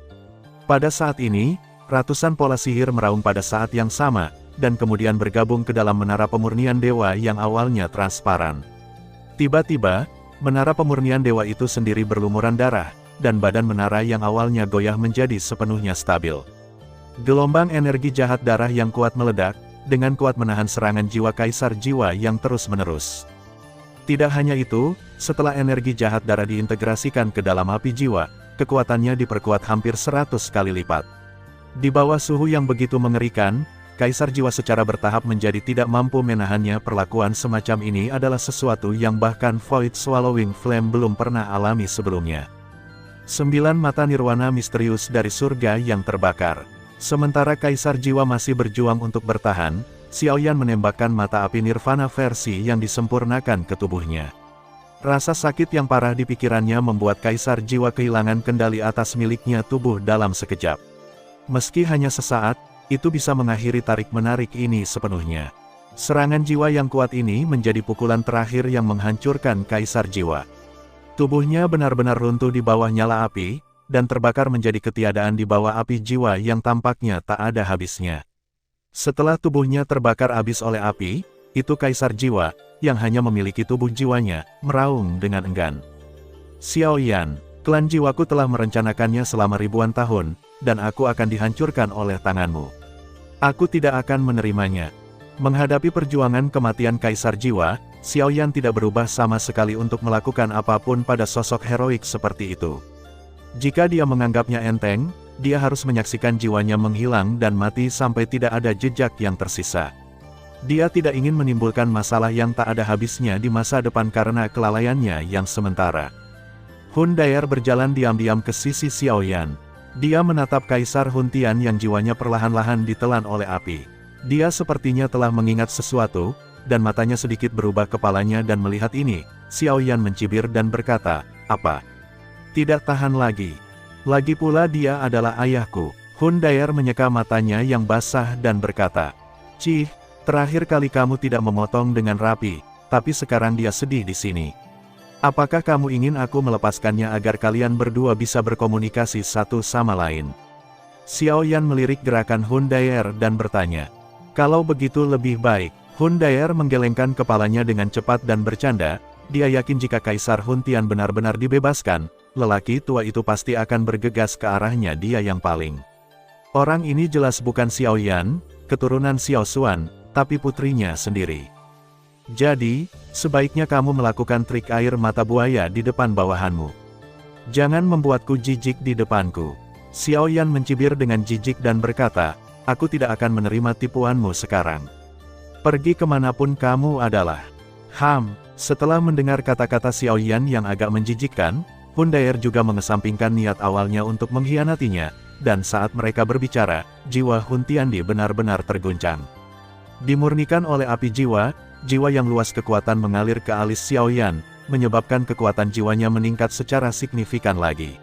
S1: Pada saat ini, ratusan pola sihir meraung pada saat yang sama, dan kemudian bergabung ke dalam menara pemurnian dewa yang awalnya transparan. Tiba-tiba, menara pemurnian dewa itu sendiri berlumuran darah, dan badan menara yang awalnya goyah menjadi sepenuhnya stabil. Gelombang energi jahat darah yang kuat meledak, dengan kuat menahan serangan jiwa Kaisar Jiwa yang terus-menerus. Tidak hanya itu, setelah energi jahat darah diintegrasikan ke dalam api jiwa, kekuatannya diperkuat hampir 100 kali lipat. Di bawah suhu yang begitu mengerikan, Kaisar Jiwa secara bertahap menjadi tidak mampu menahannya. Perlakuan semacam ini adalah sesuatu yang bahkan Void Swallowing Flame belum pernah alami sebelumnya. 9 mata nirwana misterius dari surga yang terbakar. Sementara Kaisar Jiwa masih berjuang untuk bertahan, Xiaoyan menembakkan mata api nirvana versi yang disempurnakan ke tubuhnya. Rasa sakit yang parah di pikirannya membuat Kaisar Jiwa kehilangan kendali atas miliknya tubuh dalam sekejap. Meski hanya sesaat, itu bisa mengakhiri tarik-menarik ini sepenuhnya. Serangan jiwa yang kuat ini menjadi pukulan terakhir yang menghancurkan Kaisar Jiwa. Tubuhnya benar-benar runtuh di bawah nyala api, dan terbakar menjadi ketiadaan di bawah api jiwa yang tampaknya tak ada habisnya. Setelah tubuhnya terbakar habis oleh api, itu Kaisar Jiwa, yang hanya memiliki tubuh jiwanya, meraung dengan enggan. Xiaoyan, klan jiwaku telah merencanakannya selama ribuan tahun, dan aku akan dihancurkan oleh tanganmu. Aku tidak akan menerimanya. Menghadapi perjuangan kematian Kaisar Jiwa, Xiaoyan tidak berubah sama sekali untuk melakukan apapun pada sosok heroik seperti itu. Jika dia menganggapnya enteng, dia harus menyaksikan jiwanya menghilang dan mati sampai tidak ada jejak yang tersisa. Dia tidak ingin menimbulkan masalah yang tak ada habisnya di masa depan karena kelalaiannya yang sementara. Hun Dayar berjalan diam-diam ke sisi Xiaoyan. Dia menatap Kaisar Huntian yang jiwanya perlahan-lahan ditelan oleh api. Dia sepertinya telah mengingat sesuatu, dan matanya sedikit berubah kepalanya dan melihat ini. Xiaoyan mencibir dan berkata, "Apa? Tidak tahan lagi. Lagi pula dia adalah ayahku." Hun Daer menyeka matanya yang basah dan berkata, "Cih, terakhir kali kamu tidak memotong dengan rapi, tapi sekarang dia sedih di sini. Apakah kamu ingin aku melepaskannya agar kalian berdua bisa berkomunikasi satu sama lain?" Xiaoyan melirik gerakan Hun Daer dan bertanya, "Kalau begitu lebih baik." Hun Daer menggelengkan kepalanya dengan cepat dan bercanda, dia yakin jika Kaisar Huntian benar-benar dibebaskan, lelaki tua itu pasti akan bergegas ke arahnya dia yang paling. Orang ini jelas bukan Xiaoyan, keturunan Xiao Xuan, tapi putrinya sendiri. Jadi, sebaiknya kamu melakukan trik air mata buaya di depan bawahanmu. Jangan membuatku jijik di depanku. Xiaoyan mencibir dengan jijik dan berkata, "Aku tidak akan menerima tipuanmu sekarang. Pergi kemanapun kamu adalah." Setelah mendengar kata-kata Xiaoyan yang agak menjijikkan, Hun Daer juga mengesampingkan niat awalnya untuk mengkhianatinya, dan saat mereka berbicara, jiwa Hun Tiandi benar-benar terguncang. Dimurnikan oleh api jiwa, jiwa yang luas kekuatan mengalir ke alis Xiaoyan, menyebabkan kekuatan jiwanya meningkat secara signifikan lagi.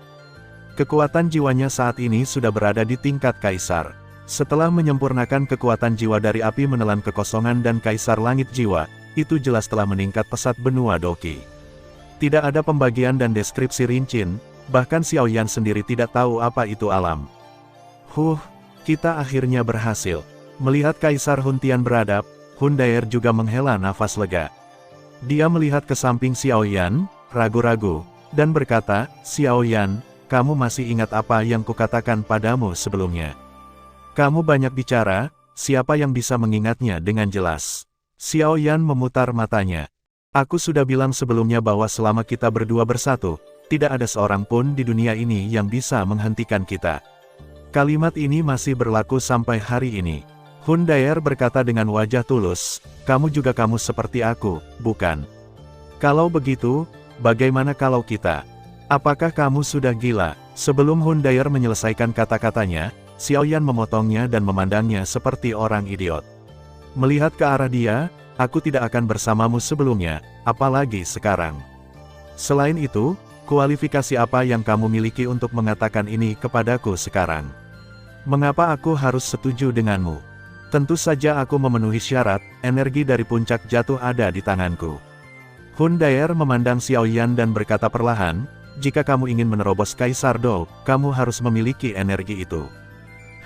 S1: Kekuatan jiwanya saat ini sudah berada di tingkat kaisar. Setelah menyempurnakan kekuatan jiwa dari api menelan kekosongan dan kaisar langit jiwa, itu jelas telah meningkat pesat benua Doqi. Tidak ada pembagian dan deskripsi rinci, bahkan Xiaoyan sendiri tidak tahu apa itu alam. Kita akhirnya berhasil. Melihat Kaisar Huntian beradab, Hun Daer juga menghela nafas lega. Dia melihat ke samping Xiaoyan, ragu-ragu, dan berkata, "Xiaoyan, kamu masih ingat apa yang kukatakan padamu sebelumnya? Kamu banyak bicara, siapa yang bisa mengingatnya dengan jelas?" Xiaoyan memutar matanya. "Aku sudah bilang sebelumnya bahwa selama kita berdua bersatu, tidak ada seorang pun di dunia ini yang bisa menghentikan kita. Kalimat ini masih berlaku sampai hari ini." Hun Daer berkata dengan wajah tulus, "Kamu juga kamu seperti aku, bukan? Kalau begitu, bagaimana kalau kita? Apakah kamu sudah gila?" Sebelum Hun Daer menyelesaikan kata-katanya, Xiaoyan memotongnya dan memandangnya seperti orang idiot. "Melihat ke arah dia, aku tidak akan bersamamu sebelumnya, apalagi sekarang. Selain itu, kualifikasi apa yang kamu miliki untuk mengatakan ini kepadaku sekarang? Mengapa aku harus setuju denganmu? Tentu saja aku memenuhi syarat, energi dari puncak jatuh ada di tanganku." Hun Daer memandang Xiaoyan dan berkata perlahan, "Jika kamu ingin menerobos Kaisar Dou, kamu harus memiliki energi itu.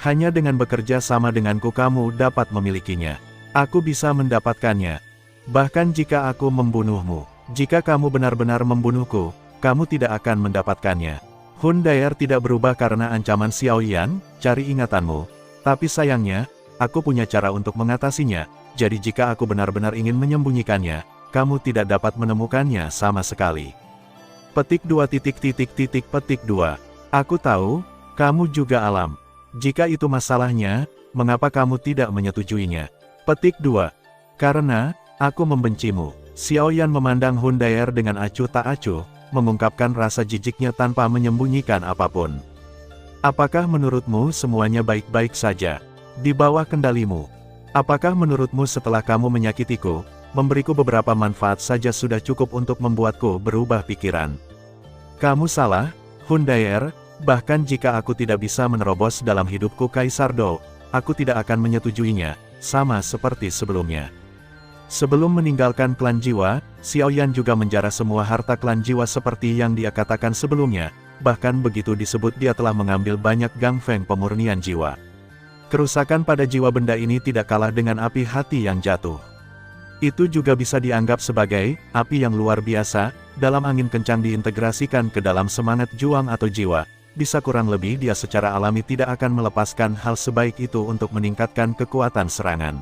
S1: Hanya dengan bekerja sama denganku kamu dapat memilikinya. Aku bisa mendapatkannya. Bahkan jika aku membunuhmu, jika kamu benar-benar membunuhku, kamu tidak akan mendapatkannya." Hun Daer tidak berubah karena ancaman Xiaoyan, "Cari ingatanmu. Tapi sayangnya, aku punya cara untuk mengatasinya, jadi jika aku benar-benar ingin menyembunyikannya, kamu tidak dapat menemukannya sama sekali." Petik 2. Aku tahu, kamu juga alam. Jika itu masalahnya, mengapa kamu tidak menyetujuinya? Petik 2. Karena, aku membencimu. Xiaoyan memandang Hun Daer dengan acuh tak acuh, mengungkapkan rasa jijiknya tanpa menyembunyikan apapun. "Apakah menurutmu semuanya baik-baik saja? Di bawah kendalimu? Apakah menurutmu setelah kamu menyakitiku, memberiku beberapa manfaat saja sudah cukup untuk membuatku berubah pikiran?" Kamu salah, Hun Daer, bahkan jika aku tidak bisa menerobos dalam hidupku Kaisar Dou, aku tidak akan menyetujuinya, sama seperti sebelumnya. Sebelum meninggalkan klan jiwa, Xiaoyan juga menjara semua harta klan jiwa seperti yang dia katakan sebelumnya, bahkan begitu disebut dia telah mengambil banyak gangfeng pemurnian jiwa. Kerusakan pada jiwa benda ini tidak kalah dengan api hati yang jatuh. Itu juga bisa dianggap sebagai api yang luar biasa, dalam angin kencang diintegrasikan ke dalam semangat juang atau jiwa. Bisa kurang lebih dia secara alami tidak akan melepaskan hal sebaik itu untuk meningkatkan kekuatan serangan.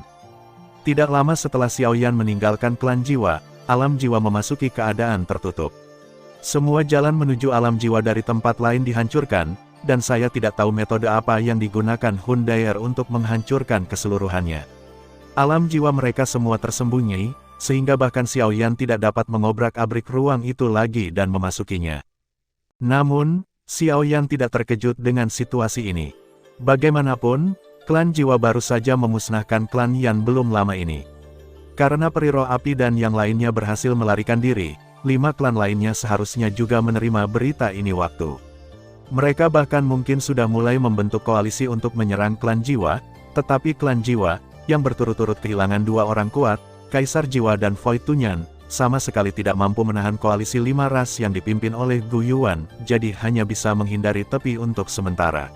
S1: Tidak lama setelah Xiaoyan meninggalkan klan jiwa, alam jiwa memasuki keadaan tertutup. Semua jalan menuju alam jiwa dari tempat lain dihancurkan, dan saya tidak tahu metode apa yang digunakan Hun Daer untuk menghancurkan keseluruhannya. Alam jiwa mereka semua tersembunyi, sehingga bahkan Xiaoyan tidak dapat mengobrak-abrik ruang itu lagi dan memasukinya. Namun, Xiaoyan tidak terkejut dengan situasi ini. Bagaimanapun, klan jiwa baru saja memusnahkan klan Yan belum lama ini. Karena Periro Api dan yang lainnya berhasil melarikan diri, 5 klan lainnya seharusnya juga menerima berita ini waktu. Mereka bahkan mungkin sudah mulai membentuk koalisi untuk menyerang klan jiwa, tetapi klan jiwa, yang berturut-turut kehilangan 2 orang kuat, Kaisar Jiwa dan Void Tunyan, sama sekali tidak mampu menahan koalisi 5 ras yang dipimpin oleh Gu Yuan, jadi hanya bisa menghindari tepi untuk sementara.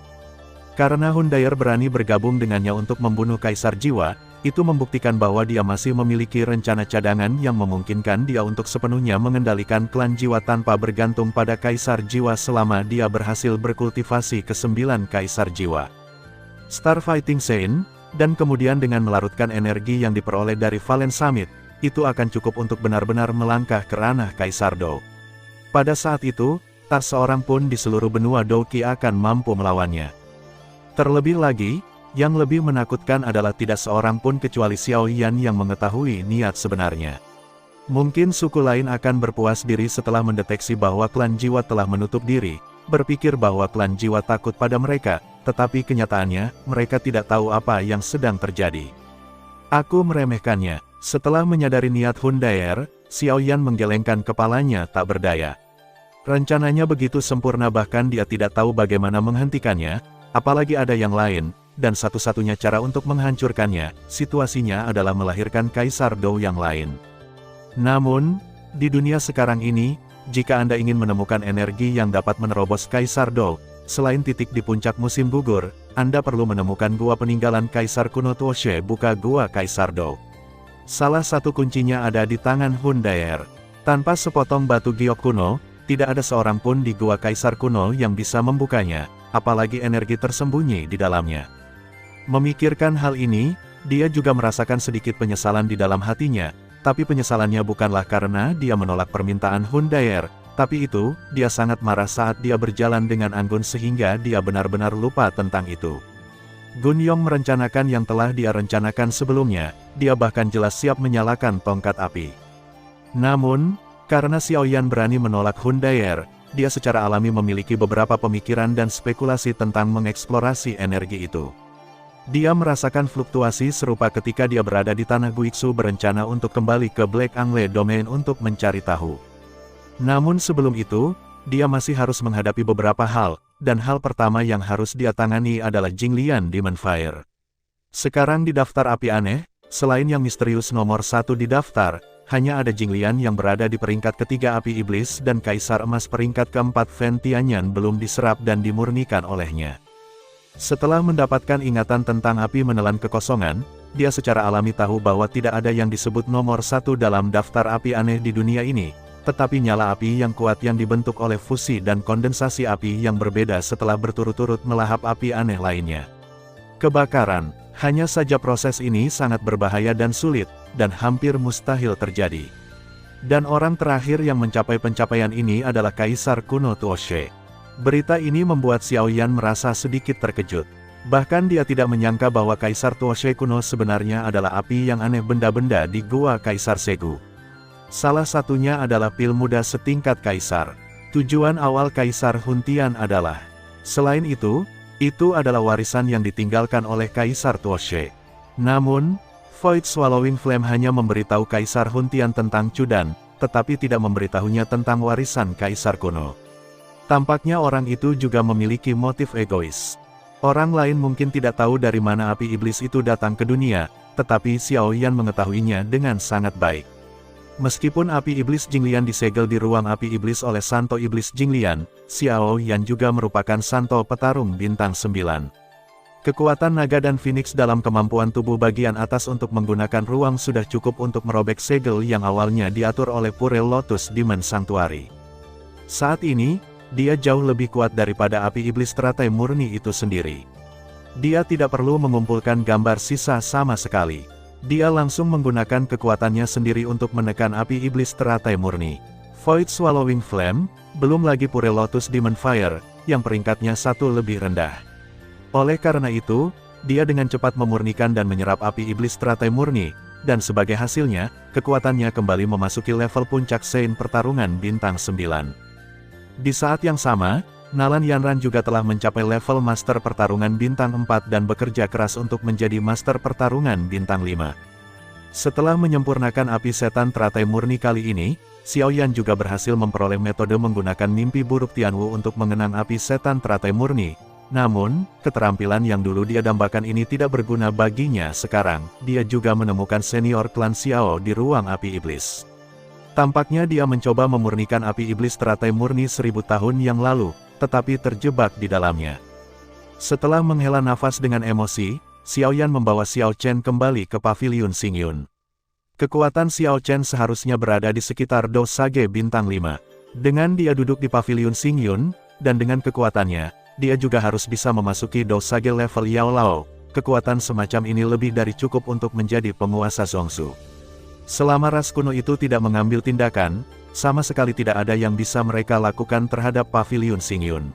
S1: Karena Hundaer berani bergabung dengannya untuk membunuh Kaisar Jiwa, itu membuktikan bahwa dia masih memiliki rencana cadangan yang memungkinkan dia untuk sepenuhnya mengendalikan klan jiwa tanpa bergantung pada Kaisar Jiwa selama dia berhasil berkultivasi ke-9 Kaisar Jiwa. Star Fighting Saint, dan kemudian dengan melarutkan energi yang diperoleh dari Valen Summit, itu akan cukup untuk benar-benar melangkah ke ranah Kaisar Dou. Pada saat itu, tak seorang pun di seluruh benua Douqi akan mampu melawannya. Terlebih lagi, yang lebih menakutkan adalah tidak seorang pun kecuali Xiaoyan yang mengetahui niat sebenarnya. Mungkin suku lain akan berpuas diri setelah mendeteksi bahwa klan jiwa telah menutup diri, berpikir bahwa klan jiwa takut pada mereka, tetapi kenyataannya, mereka tidak tahu apa yang sedang terjadi. Aku meremehkannya. Setelah menyadari niat Hundaer, Xiaoyan menggelengkan kepalanya tak berdaya. Rencananya begitu sempurna bahkan dia tidak tahu bagaimana menghentikannya, apalagi ada yang lain. Dan satu-satunya cara untuk menghancurkannya, situasinya adalah melahirkan Kaisar Dou yang lain. Namun, di dunia sekarang ini, jika Anda ingin menemukan energi yang dapat menerobos Kaisar Dou, selain titik di puncak musim gugur, Anda perlu menemukan gua peninggalan Kaisar kuno Tuoshe bukan gua Kaisar Dou. Salah satu kuncinya ada di tangan Hundaer. Tanpa sepotong batu giok kuno, tidak ada seorang pun di gua Kaisar kuno yang bisa membukanya, apalagi energi tersembunyi di dalamnya. Memikirkan hal ini, dia juga merasakan sedikit penyesalan di dalam hatinya, tapi penyesalannya bukanlah karena dia menolak permintaan Hundaer, tapi itu, dia sangat marah saat dia berjalan dengan anggun sehingga dia benar-benar lupa tentang itu. Gunyong merencanakan yang telah dia rencanakan sebelumnya, dia bahkan jelas siap menyalakan tongkat api. Namun, karena Xiaoyan berani menolak Hundaer, dia secara alami memiliki beberapa pemikiran dan spekulasi tentang mengeksplorasi energi itu. Dia merasakan fluktuasi serupa ketika dia berada di tanah Guixu berencana untuk kembali ke Black Angle Domain untuk mencari tahu. Namun sebelum itu, dia masih harus menghadapi beberapa hal, dan hal pertama yang harus dia tangani adalah Jinglian Demon Fire. Sekarang di daftar api aneh, selain yang misterius nomor 1 di daftar, hanya ada Jinglian yang berada di peringkat ketiga api iblis dan Kaisar Emas peringkat keempat Fen Tianyan belum diserap dan dimurnikan olehnya. Setelah mendapatkan ingatan tentang api menelan kekosongan, dia secara alami tahu bahwa tidak ada yang disebut nomor 1 dalam daftar api aneh di dunia ini, tetapi nyala api yang kuat yang dibentuk oleh fusi dan kondensasi api yang berbeda setelah berturut-turut melahap api aneh lainnya. Kebakaran, hanya saja proses ini sangat berbahaya dan sulit, dan hampir mustahil terjadi. Dan orang terakhir yang mencapai pencapaian ini adalah Kaisar kuno Tuoshe. Berita ini membuat Xiaoyan merasa sedikit terkejut. Bahkan dia tidak menyangka bahwa Kaisar Tuoshe kuno sebenarnya adalah api yang aneh benda-benda di gua Kaisar Segu. Salah satunya adalah pil muda setingkat Kaisar. Tujuan awal Kaisar Huntian adalah. Selain itu adalah warisan yang ditinggalkan oleh Kaisar Tuoshe. Namun, Void Swallowing Flame hanya memberitahu Kaisar Huntian tentang Cudan, tetapi tidak memberitahunya tentang warisan Kaisar kuno. Tampaknya orang itu juga memiliki motif egois. Orang lain mungkin tidak tahu dari mana api iblis itu datang ke dunia, tetapi Xiaoyan mengetahuinya dengan sangat baik. Meskipun api iblis Jinglian disegel di ruang api iblis oleh Santo Iblis Jinglian, Xiaoyan juga merupakan Santo Petarung Bintang 9. Kekuatan naga dan phoenix dalam kemampuan tubuh bagian atas untuk menggunakan ruang sudah cukup untuk merobek segel yang awalnya diatur oleh Purel Lotus Demon Sanctuary. Saat ini, dia jauh lebih kuat daripada api iblis teratai murni itu sendiri. Dia tidak perlu mengumpulkan gambar sisa sama sekali. Dia langsung menggunakan kekuatannya sendiri untuk menekan api iblis teratai murni. Void Swallowing Flame, belum lagi Purel Lotus Demon Fire, yang peringkatnya satu lebih rendah. Oleh karena itu, dia dengan cepat memurnikan dan menyerap api iblis teratai murni, dan sebagai hasilnya, kekuatannya kembali memasuki level puncak Saint pertarungan bintang 9. Di saat yang sama, Nalan Yanran juga telah mencapai level Master Pertarungan Bintang 4 dan bekerja keras untuk menjadi Master Pertarungan Bintang 5. Setelah menyempurnakan api setan teratai murni kali ini, Xiao Yan juga berhasil memperoleh metode menggunakan mimpi buruk Tianwu untuk mengenang api setan teratai murni. Namun, keterampilan yang dulu dia dambakan ini tidak berguna baginya sekarang. Dia juga menemukan senior klan Xiao di ruang api iblis. Tampaknya dia mencoba memurnikan api iblis teratai murni 1000 tahun yang lalu, tetapi terjebak di dalamnya. Setelah menghela nafas dengan emosi, Xiao Yan membawa Xiao Chen kembali ke paviliun Xingyun. Kekuatan Xiao Chen seharusnya berada di sekitar Dosage Bintang 5. Dengan dia duduk di paviliun Xingyun, dan dengan kekuatannya, dia juga harus bisa memasuki Dosage level Yao Lao. Kekuatan semacam ini lebih dari cukup untuk menjadi penguasa Zongsu. Selama ras kuno itu tidak mengambil tindakan, sama sekali tidak ada yang bisa mereka lakukan terhadap paviliun Xingyun.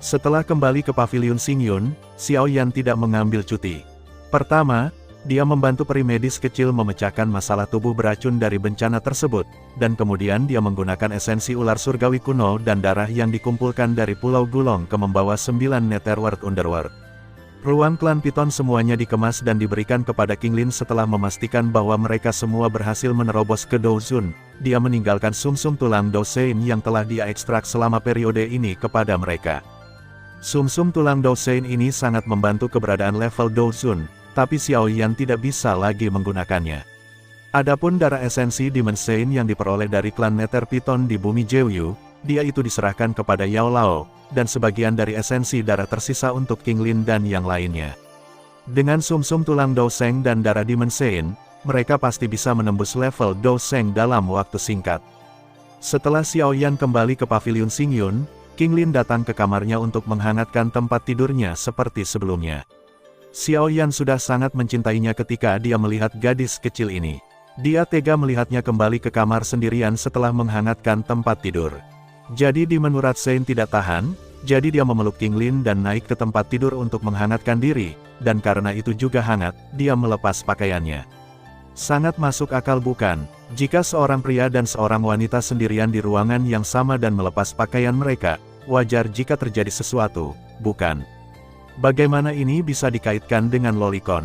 S1: Setelah kembali ke paviliun Xingyun, Xiao Yan tidak mengambil cuti. Pertama, dia membantu peri medis kecil memecahkan masalah tubuh beracun dari bencana tersebut, dan kemudian dia menggunakan esensi ular surgawi kuno dan darah yang dikumpulkan dari Pulau Gulong ke membawa 9 Netherworld Underworld. Ruang klan Piton semuanya dikemas dan diberikan kepada King Lin setelah memastikan bahwa mereka semua berhasil menerobos ke Douzun. Dia meninggalkan sumsum tulang Dousein yang telah dia ekstrak selama periode ini kepada mereka. Sumsum tulang Dousein ini sangat membantu keberadaan level Douzun, tapi Xiao Yan tidak bisa lagi menggunakannya. Adapun darah esensi Demon Sein yang diperoleh dari klan Nether Piton di bumi Jeoyu, dia itu diserahkan kepada Yao Lao, dan sebagian dari esensi darah tersisa untuk King Lin dan yang lainnya. Dengan sumsum tulang Douseng dan darah Demon Sein, mereka pasti bisa menembus level Douseng dalam waktu singkat. Setelah Xiao Yan kembali ke paviliun Xingyun, King Lin datang ke kamarnya untuk menghangatkan tempat tidurnya seperti sebelumnya. Xiao Yan sudah sangat mencintainya ketika dia melihat gadis kecil ini. Dia tega melihatnya kembali ke kamar sendirian setelah menghangatkan tempat tidur. Jadi di menurut Sein tidak tahan, jadi dia memeluk King Lin dan naik ke tempat tidur untuk menghangatkan diri, dan karena itu juga hangat, dia melepas pakaiannya. Sangat masuk akal bukan? Jika seorang pria dan seorang wanita sendirian di ruangan yang sama dan melepas pakaian mereka, wajar jika terjadi sesuatu, bukan? Bagaimana ini bisa dikaitkan dengan lolicon?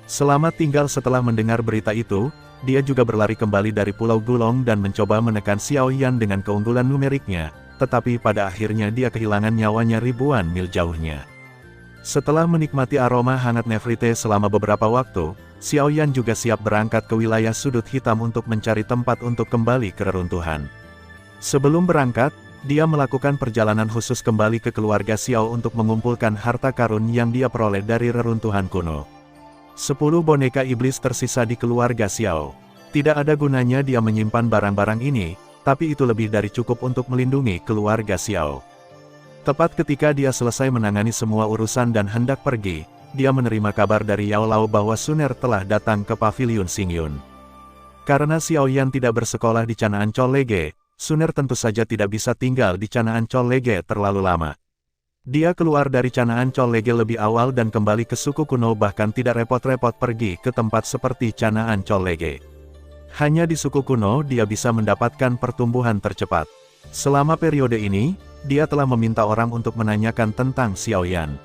S1: Selamat tinggal setelah mendengar berita itu, dia juga berlari kembali dari Pulau Gulong dan mencoba menekan Xiao Yan dengan keunggulan numeriknya, tetapi pada akhirnya dia kehilangan nyawanya ribuan mil jauhnya. Setelah menikmati aroma hangat Nefrite selama beberapa waktu, Xiao Yan juga siap berangkat ke wilayah sudut hitam untuk mencari tempat untuk kembali ke reruntuhan. Sebelum berangkat, dia melakukan perjalanan khusus kembali ke keluarga Xiao untuk mengumpulkan harta karun yang dia peroleh dari reruntuhan kuno. 10 boneka iblis tersisa di keluarga Xiao. Tidak ada gunanya dia menyimpan barang-barang ini, tapi itu lebih dari cukup untuk melindungi keluarga Xiao. Tepat ketika dia selesai menangani semua urusan dan hendak pergi, dia menerima kabar dari Yao Lao bahwa Suner telah datang ke paviliun Xingyun. Karena Xiao Yan tidak bersekolah di Canaan Chollege, Suner tentu saja tidak bisa tinggal di Canaan Chollege terlalu lama. Dia keluar dari Canaan Chollege lebih awal dan kembali ke suku kuno bahkan tidak repot-repot pergi ke tempat seperti Canaan Chollege. Hanya di suku kuno dia bisa mendapatkan pertumbuhan tercepat. Selama periode ini, dia telah meminta orang untuk menanyakan tentang Xiao Yan.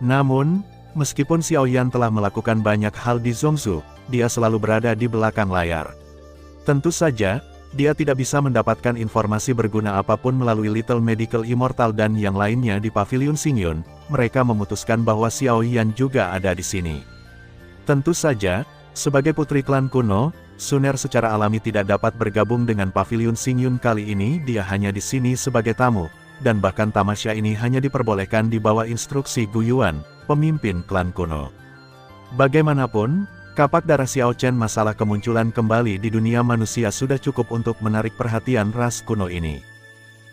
S1: Namun, meskipun Xiao Yan telah melakukan banyak hal di Zongsu, dia selalu berada di belakang layar. Tentu saja, dia tidak bisa mendapatkan informasi berguna apapun melalui Little Medical Immortal dan yang lainnya di paviliun Xingyun. Mereka memutuskan bahwa Xiao Yan juga ada di sini. Tentu saja, sebagai putri klan kuno, Suner secara alami tidak dapat bergabung dengan paviliun Xingyun kali ini. Dia hanya di sini sebagai tamu, dan bahkan tamasya ini hanya diperbolehkan di bawah instruksi Gu Yuan, pemimpin klan kuno. Bagaimanapun, kapak darah Xiao Chen masalah kemunculan kembali di dunia manusia sudah cukup untuk menarik perhatian ras kuno ini.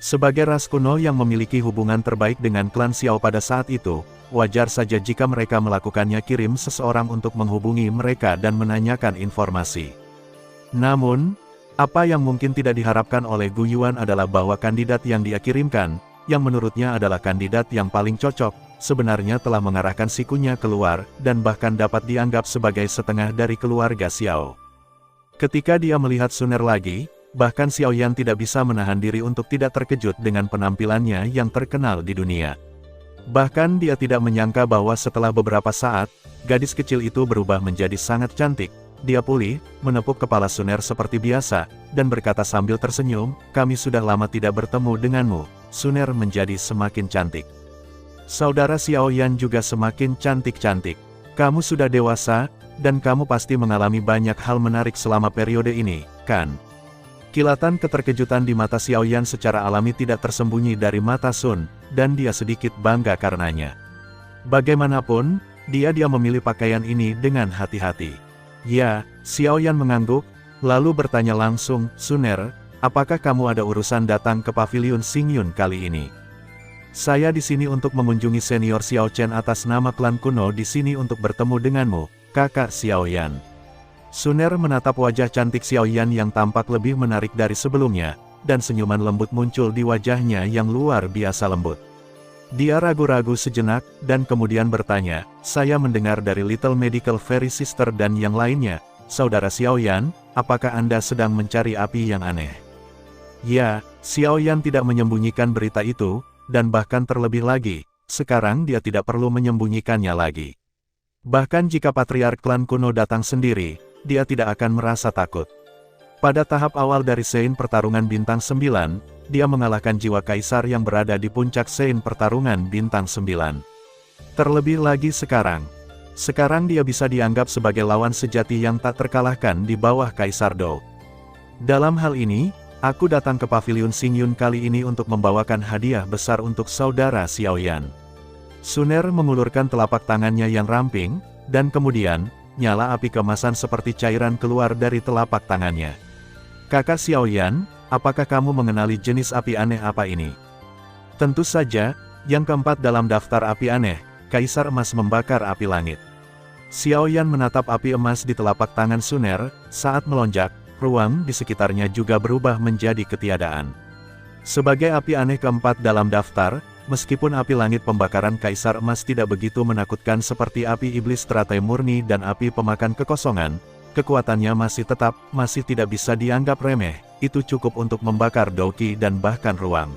S1: Sebagai ras kuno yang memiliki hubungan terbaik dengan klan Xiao pada saat itu, wajar saja jika mereka melakukannya kirim seseorang untuk menghubungi mereka dan menanyakan informasi. Namun, apa yang mungkin tidak diharapkan oleh Gu Yuan adalah bahwa kandidat yang dia kirimkan, yang menurutnya adalah kandidat yang paling cocok, sebenarnya telah mengarahkan sikunya keluar, dan bahkan dapat dianggap sebagai setengah dari keluarga Xiao. Ketika dia melihat Suner lagi, bahkan Xiaoyan tidak bisa menahan diri untuk tidak terkejut dengan penampilannya yang terkenal di dunia. Bahkan dia tidak menyangka bahwa setelah beberapa saat, gadis kecil itu berubah menjadi sangat cantik. Dia pulih, menepuk kepala Suner seperti biasa, dan berkata sambil tersenyum, "Kami sudah lama tidak bertemu denganmu." Suner menjadi semakin cantik. Saudara Xiaoyan juga semakin cantik-cantik. Kamu sudah dewasa, dan kamu pasti mengalami banyak hal menarik selama periode ini, kan? Kilatan keterkejutan di mata Xiaoyan secara alami tidak tersembunyi dari mata Sun, dan dia sedikit bangga karenanya. Bagaimanapun, dia memilih pakaian ini dengan hati-hati. Ya, Xiaoyan mengangguk, lalu bertanya langsung, "Suner, apakah kamu ada urusan datang ke pavilion Xingyun kali ini?" "Saya di sini untuk mengunjungi senior Xiao Chen atas nama klan kuno di sini untuk bertemu denganmu, kakak Xiaoyan." Suner menatap wajah cantik Xiaoyan yang tampak lebih menarik dari sebelumnya, dan senyuman lembut muncul di wajahnya yang luar biasa lembut. Dia ragu-ragu sejenak, dan kemudian bertanya, "Saya mendengar dari Little Medical Fairy Sister dan yang lainnya, Saudara Xiaoyan, apakah Anda sedang mencari api yang aneh?" Ya, Xiaoyan tidak menyembunyikan berita itu, dan bahkan terlebih lagi, sekarang dia tidak perlu menyembunyikannya lagi. Bahkan jika Patriark klan kuno datang sendiri, dia tidak akan merasa takut. Pada tahap awal dari Sein Pertarungan Bintang 9, dia mengalahkan jiwa kaisar yang berada di puncak Sein Pertarungan Bintang 9. Terlebih lagi sekarang dia bisa dianggap sebagai lawan sejati yang tak terkalahkan di bawah Kaisar Dou. Dalam hal ini, aku datang ke pavilion Xingyun kali ini untuk membawakan hadiah besar untuk saudara Xiaoyan. Suner mengulurkan telapak tangannya yang ramping, dan kemudian, nyala api keemasan seperti cairan keluar dari telapak tangannya. "Kakak Xiaoyan, apakah kamu mengenali jenis api aneh apa ini?" "Tentu saja, yang keempat dalam daftar api aneh, Kaisar Emas membakar api langit." Xiaoyan menatap api emas di telapak tangan Suner, saat melonjak, ruang di sekitarnya juga berubah menjadi ketiadaan. Sebagai api aneh keempat dalam daftar, meskipun api langit pembakaran Kaisar Emas tidak begitu menakutkan seperti api iblis teratai murni dan api pemakan kekosongan, kekuatannya masih tidak bisa dianggap remeh, itu cukup untuk membakar Douqi dan bahkan ruang.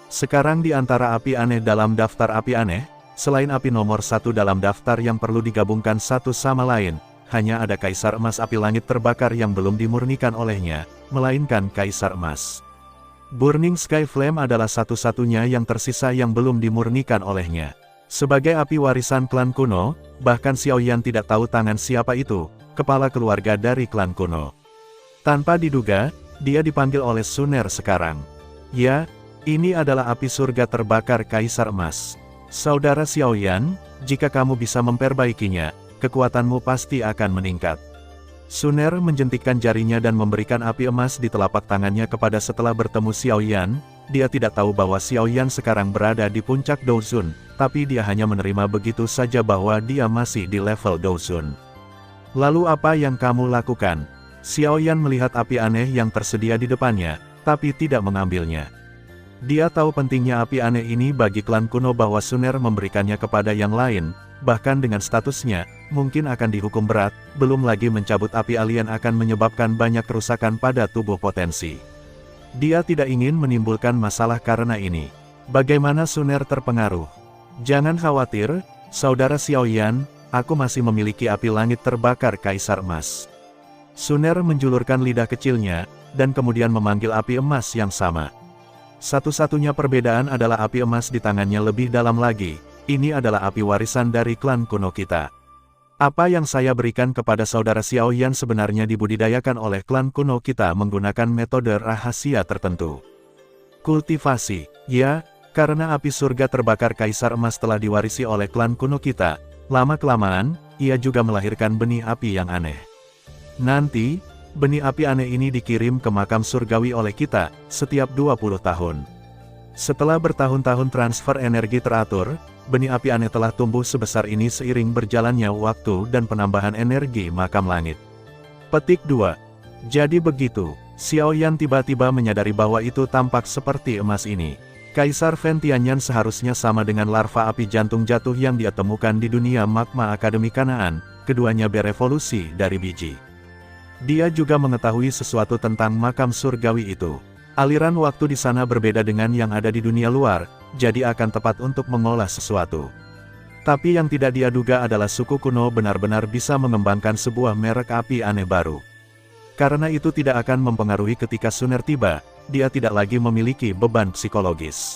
S1: Sekarang di antara api aneh dalam daftar api aneh, selain api nomor 1 dalam daftar yang perlu digabungkan satu sama lain, hanya ada Kaisar Emas api langit terbakar yang belum dimurnikan olehnya, melainkan Kaisar Emas. Burning Sky Flame adalah satu-satunya yang tersisa yang belum dimurnikan olehnya. Sebagai api warisan klan kuno, bahkan Xiaoyan tidak tahu tangan siapa itu, kepala keluarga dari klan kuno. Tanpa diduga, dia dipanggil oleh Suner sekarang. "Ya, ini adalah api surga terbakar Kaisar Emas. Saudara Xiaoyan, jika kamu bisa memperbaikinya, kekuatanmu pasti akan meningkat." Suner menjentikkan jarinya dan memberikan api emas di telapak tangannya kepada setelah bertemu Xiaoyan. Dia tidak tahu bahwa Xiaoyan sekarang berada di puncak Douzun, tapi dia hanya menerima begitu saja bahwa dia masih di level Douzun. "Lalu apa yang kamu lakukan?" Xiaoyan melihat api aneh yang tersedia di depannya, tapi tidak mengambilnya. Dia tahu pentingnya api aneh ini bagi klan kuno bahwa Suner memberikannya kepada yang lain, bahkan dengan statusnya, mungkin akan dihukum berat, belum lagi mencabut api alien akan menyebabkan banyak kerusakan pada tubuh potensi. Dia tidak ingin menimbulkan masalah karena ini. Bagaimana Suner terpengaruh? "Jangan khawatir, Saudara Xiaoyan, aku masih memiliki api langit terbakar Kaisar Emas." Suner menjulurkan lidah kecilnya, dan kemudian memanggil api emas yang sama. Satu-satunya perbedaan adalah api emas di tangannya lebih dalam lagi. Ini adalah api warisan dari klan kuno kita. Apa yang saya berikan kepada saudara Xiaoyan sebenarnya dibudidayakan oleh klan kuno kita menggunakan metode rahasia tertentu. Kultivasi, ya, karena api surga terbakar Kaisar Emas telah diwarisi oleh klan kuno kita, lama-kelamaan, ia juga melahirkan benih api yang aneh. Nanti, benih api aneh ini dikirim ke makam surgawi oleh kita, setiap 20 tahun. Setelah bertahun-tahun transfer energi teratur, benih api aneh telah tumbuh sebesar ini seiring berjalannya waktu dan penambahan energi makam langit. Petik 2. Jadi begitu, Xiaoyan tiba-tiba menyadari bahwa itu tampak seperti emas ini. Kaisar Fen Tianyan seharusnya sama dengan larva api jantung jatuh yang dia temukan di dunia magma Akademi Kanaan, keduanya berevolusi dari biji. Dia juga mengetahui sesuatu tentang makam surgawi itu. Aliran waktu di sana berbeda dengan yang ada di dunia luar, jadi akan tepat untuk mengolah sesuatu. Tapi yang tidak dia duga adalah suku kuno benar-benar bisa mengembangkan sebuah merek api aneh baru. Karena itu tidak akan mempengaruhi ketika Suner tiba, dia tidak lagi memiliki beban psikologis.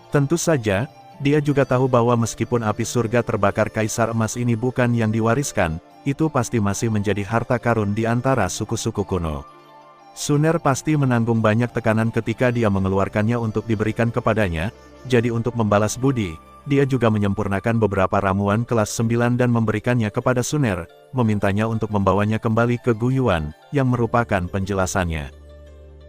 S1: Tentu saja, dia juga tahu bahwa meskipun api surga terbakar Kaisar Emas ini bukan yang diwariskan, itu pasti masih menjadi harta karun di antara suku-suku kuno. Suner pasti menanggung banyak tekanan ketika dia mengeluarkannya untuk diberikan kepadanya, jadi untuk membalas budi, dia juga menyempurnakan beberapa ramuan kelas 9 dan memberikannya kepada Suner, memintanya untuk membawanya kembali ke Guyuan, yang merupakan penjelasannya.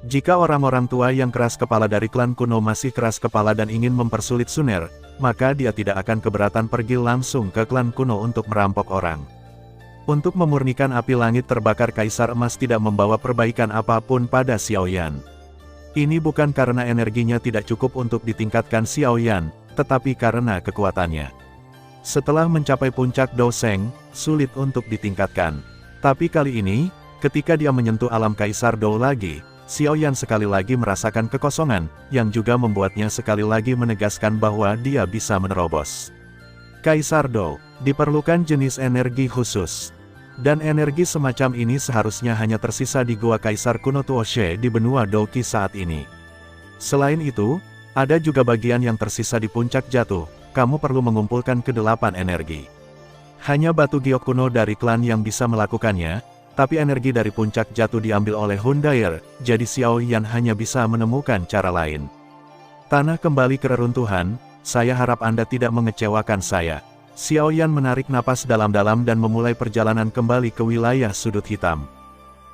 S1: Jika orang-orang tua yang keras kepala dari klan kuno masih keras kepala dan ingin mempersulit Suner, maka dia tidak akan keberatan pergi langsung ke klan kuno untuk merampok orang. Untuk memurnikan api langit terbakar Kaisar Emas tidak membawa perbaikan apapun pada Xiaoyan. Ini bukan karena energinya tidak cukup untuk ditingkatkan Xiaoyan, tetapi karena kekuatannya. Setelah mencapai puncak Douseng, sulit untuk ditingkatkan. Tapi kali ini, ketika dia menyentuh alam Kaisar Dou lagi, Xiaoyan sekali lagi merasakan kekosongan, yang juga membuatnya sekali lagi menegaskan bahwa dia bisa menerobos. Kaisar Dou, diperlukan jenis energi khusus. Dan energi semacam ini seharusnya hanya tersisa di Gua Kaisar Kuno Tuoshe di benua Douqi saat ini. Selain itu, ada juga bagian yang tersisa di puncak jatuh, kamu perlu mengumpulkan ke-8 energi. Hanya batu giok kuno dari klan yang bisa melakukannya, tapi energi dari puncak jatuh diambil oleh Hundair, jadi Xiaoyan hanya bisa menemukan cara lain. Tanah kembali ke reruntuhan, saya harap Anda tidak mengecewakan saya. Xiaoyan menarik napas dalam-dalam dan memulai perjalanan kembali ke wilayah sudut hitam.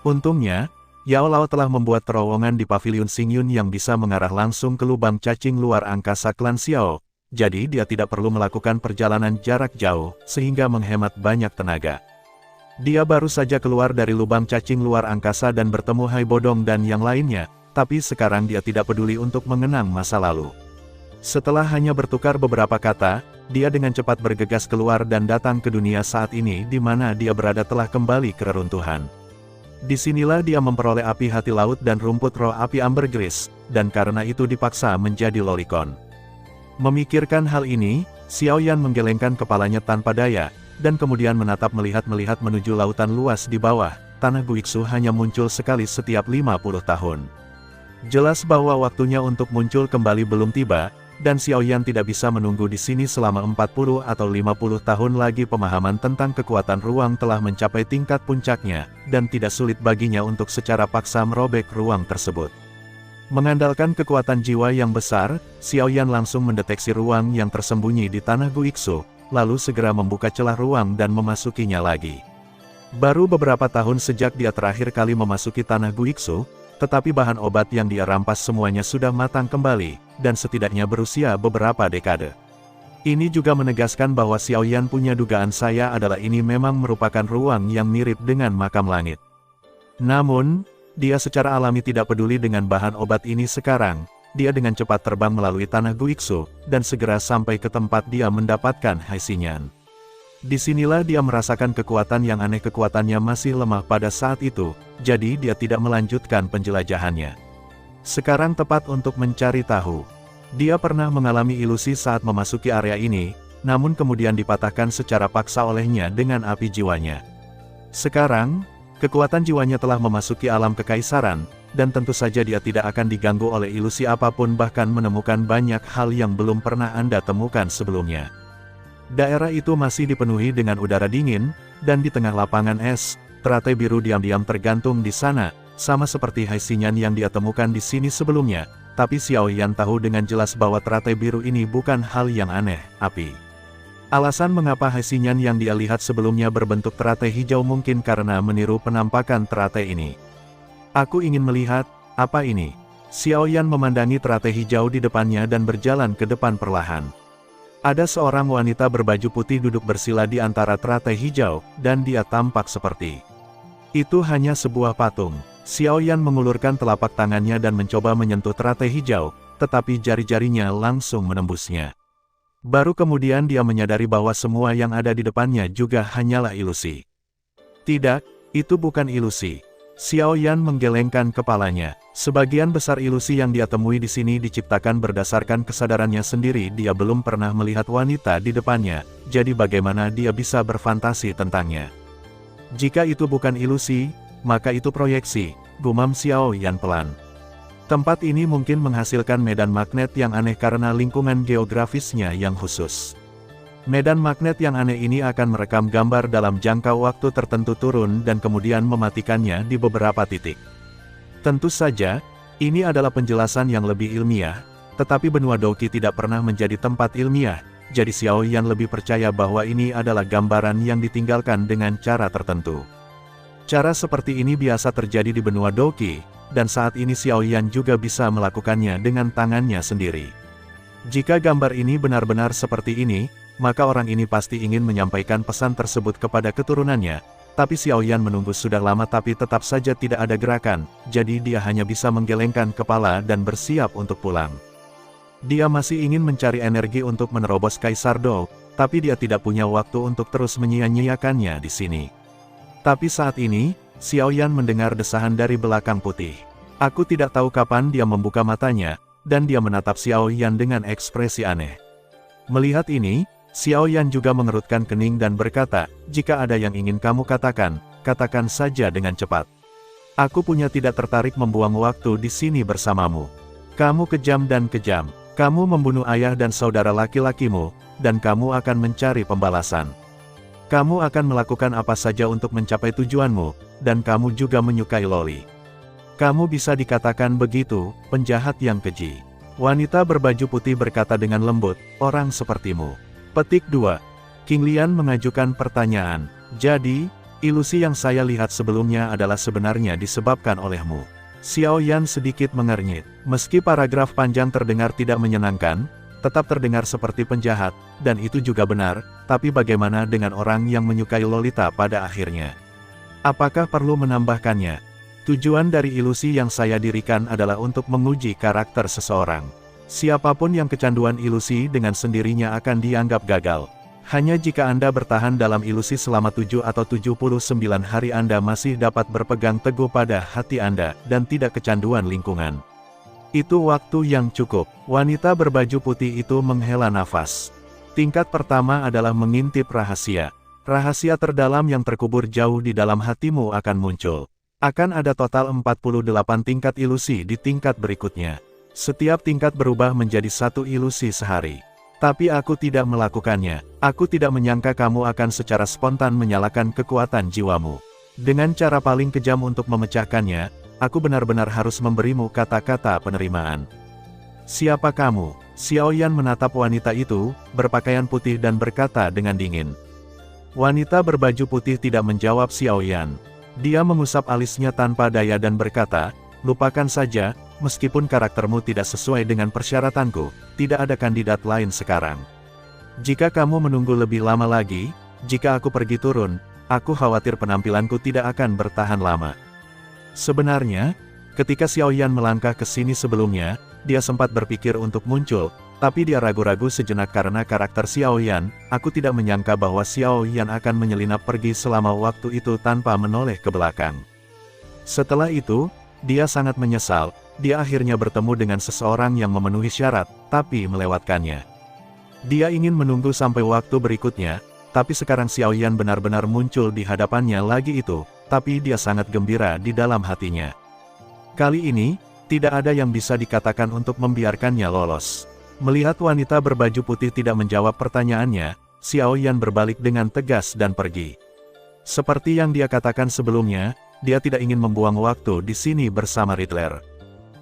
S1: Untungnya, Yao Lao telah membuat terowongan di pavilion Xingyun yang bisa mengarah langsung ke lubang cacing luar angkasa klan Xiao, jadi dia tidak perlu melakukan perjalanan jarak jauh, sehingga menghemat banyak tenaga. Dia baru saja keluar dari lubang cacing luar angkasa dan bertemu Hai Bodong dan yang lainnya, tapi sekarang dia tidak peduli untuk mengenang masa lalu. Setelah hanya bertukar beberapa kata, dia dengan cepat bergegas keluar dan datang ke dunia saat ini di mana dia berada telah kembali ke reruntuhan. Disinilah dia memperoleh api hati laut dan rumput roh api ambergris, dan karena itu dipaksa menjadi lolicon. Memikirkan hal ini, Xiaoyan menggelengkan kepalanya tanpa daya, dan kemudian menatap melihat-melihat menuju lautan luas di bawah. Tanah Guiksu hanya muncul sekali setiap 50 tahun. Jelas bahwa waktunya untuk muncul kembali belum tiba, dan Xiaoyan tidak bisa menunggu di sini selama 40 atau 50 tahun lagi. Pemahaman tentang kekuatan ruang telah mencapai tingkat puncaknya, dan tidak sulit baginya untuk secara paksa merobek ruang tersebut. Mengandalkan kekuatan jiwa yang besar, Xiaoyan langsung mendeteksi ruang yang tersembunyi di tanah Guiksu, lalu segera membuka celah ruang dan memasukinya lagi. Baru beberapa tahun sejak dia terakhir kali memasuki tanah Guiksu, tetapi bahan obat yang dia rampas semuanya sudah matang kembali, dan setidaknya berusia beberapa dekade. Ini juga menegaskan bahwa Xiaoyan punya dugaan saya adalah ini memang merupakan ruang yang mirip dengan makam langit. Namun, dia secara alami tidak peduli dengan bahan obat ini sekarang. Dia dengan cepat terbang melalui tanah Guiksu, dan segera sampai ke tempat dia mendapatkan Hai Xinyan. Disinilah dia merasakan kekuatan yang aneh. Kekuatannya masih lemah pada saat itu, jadi dia tidak melanjutkan penjelajahannya. Sekarang tepat untuk mencari tahu. Dia pernah mengalami ilusi saat memasuki area ini, namun kemudian dipatahkan secara paksa olehnya dengan api jiwanya. Sekarang, kekuatan jiwanya telah memasuki alam kekaisaran, dan tentu saja dia tidak akan diganggu oleh ilusi apapun, bahkan menemukan banyak hal yang belum pernah Anda temukan sebelumnya. Daerah itu masih dipenuhi dengan udara dingin, dan di tengah lapangan es, teratai biru diam-diam tergantung di sana, sama seperti Hai Xinyan yang dia temukan di sini sebelumnya, tapi Xiaoyan tahu dengan jelas bahwa teratai biru ini bukan hal yang aneh, api. Alasan mengapa Hai Xinyan yang dia lihat sebelumnya berbentuk teratai hijau mungkin karena meniru penampakan teratai ini. Aku ingin melihat, apa ini? Xiaoyan memandangi teratai hijau di depannya dan berjalan ke depan perlahan. Ada seorang wanita berbaju putih duduk bersila di antara teratai hijau, dan dia tampak seperti itu hanya sebuah patung. Xiaoyan mengulurkan telapak tangannya dan mencoba menyentuh teratai hijau, tetapi jari-jarinya langsung menembusnya. Baru kemudian dia menyadari bahwa semua yang ada di depannya juga hanyalah ilusi. Tidak, Itu bukan ilusi. Xiao Yan menggelengkan kepalanya. Sebagian besar ilusi yang dia temui di sini diciptakan berdasarkan kesadarannya sendiri. Dia belum pernah melihat wanita di depannya, jadi bagaimana dia bisa berfantasi tentangnya? Jika itu bukan ilusi, maka itu proyeksi, gumam Xiao Yan pelan. Tempat ini mungkin menghasilkan medan magnet yang aneh karena lingkungan geografisnya yang khusus. Medan magnet yang aneh ini akan merekam gambar dalam jangka waktu tertentu turun dan kemudian mematikannya di beberapa titik. Tentu saja, ini adalah penjelasan yang lebih ilmiah, tetapi benua Douqi tidak pernah menjadi tempat ilmiah, jadi Xiao Yan lebih percaya bahwa ini adalah gambaran yang ditinggalkan dengan cara tertentu. Cara seperti ini biasa terjadi di benua Douqi, dan saat ini Xiao Yan juga bisa melakukannya dengan tangannya sendiri. Jika gambar ini benar-benar seperti ini, maka orang ini pasti ingin menyampaikan pesan tersebut kepada keturunannya. Tapi Xiao Yan menunggu sudah lama tapi tetap saja tidak ada gerakan, jadi dia hanya bisa menggelengkan kepala dan bersiap untuk pulang. Dia masih ingin mencari energi untuk menerobos Kaisar Dou, tapi dia tidak punya waktu untuk terus menyia-nyiakannya di sini. Tapi saat ini, Xiao Yan mendengar desahan dari belakang putih. Aku tidak tahu kapan dia membuka matanya, dan dia menatap Xiao Yan dengan ekspresi aneh. Melihat ini, Xiao Yan juga mengerutkan kening dan berkata, jika ada yang ingin kamu katakan, katakan saja dengan cepat. Aku punya tidak tertarik membuang waktu di sini bersamamu. Kamu kejam dan kejam. Kamu membunuh ayah dan saudara laki-lakimu, dan kamu akan mencari pembalasan. Kamu akan melakukan apa saja untuk mencapai tujuanmu, dan kamu juga menyukai loli. Kamu bisa dikatakan begitu, penjahat yang keji. Wanita berbaju putih berkata dengan lembut, orang sepertimu. Petik 2. King Lian mengajukan pertanyaan. Jadi, ilusi yang saya lihat sebelumnya adalah sebenarnya disebabkan olehmu. Xiao Yan sedikit mengernyit. Meski paragraf panjang terdengar tidak menyenangkan, tetap terdengar seperti penjahat, dan itu juga benar, tapi bagaimana dengan orang yang menyukai Lolita pada akhirnya? Apakah perlu menambahkannya? Tujuan dari ilusi yang saya dirikan adalah untuk menguji karakter seseorang. Siapapun yang kecanduan ilusi dengan sendirinya akan dianggap gagal. Hanya jika Anda bertahan dalam ilusi selama 7 atau 79 hari Anda masih dapat berpegang teguh pada hati Anda, dan tidak kecanduan lingkungan. Itu waktu yang cukup. Wanita berbaju putih itu menghela nafas. Tingkat pertama adalah mengintip rahasia. Rahasia terdalam yang terkubur jauh di dalam hatimu akan muncul. Akan ada total 48 tingkat ilusi di tingkat berikutnya. Setiap tingkat berubah menjadi satu ilusi sehari. Tapi aku tidak melakukannya. Aku tidak menyangka kamu akan secara spontan menyalakan kekuatan jiwamu. Dengan cara paling kejam untuk memecahkannya, aku benar-benar harus memberimu kata-kata penerimaan. Siapa kamu? Xiao Yan menatap wanita itu, berpakaian putih dan berkata dengan dingin. Wanita berbaju putih tidak menjawab Xiao Yan. Dia mengusap alisnya tanpa daya dan berkata, lupakan saja. Meskipun karaktermu tidak sesuai dengan persyaratanku, tidak ada kandidat lain sekarang. Jika kamu menunggu lebih lama lagi, jika aku pergi turun, aku khawatir penampilanku tidak akan bertahan lama. Sebenarnya, ketika Xiao Yan melangkah ke sini sebelumnya, dia sempat berpikir untuk muncul, tapi dia ragu-ragu sejenak karena karakter Xiao Yan. Aku tidak menyangka bahwa Xiao Yan akan menyelinap pergi selama waktu itu tanpa menoleh ke belakang. Setelah itu, dia sangat menyesal. Dia akhirnya bertemu dengan seseorang yang memenuhi syarat, tapi melewatkannya. Dia ingin menunggu sampai waktu berikutnya, tapi sekarang Xiao Yan benar-benar muncul di hadapannya lagi itu, tapi dia sangat gembira di dalam hatinya. Kali ini, tidak ada yang bisa dikatakan untuk membiarkannya lolos. Melihat wanita berbaju putih tidak menjawab pertanyaannya, Xiao Yan berbalik dengan tegas dan pergi. Seperti yang dia katakan sebelumnya, dia tidak ingin membuang waktu di sini bersama Riddler.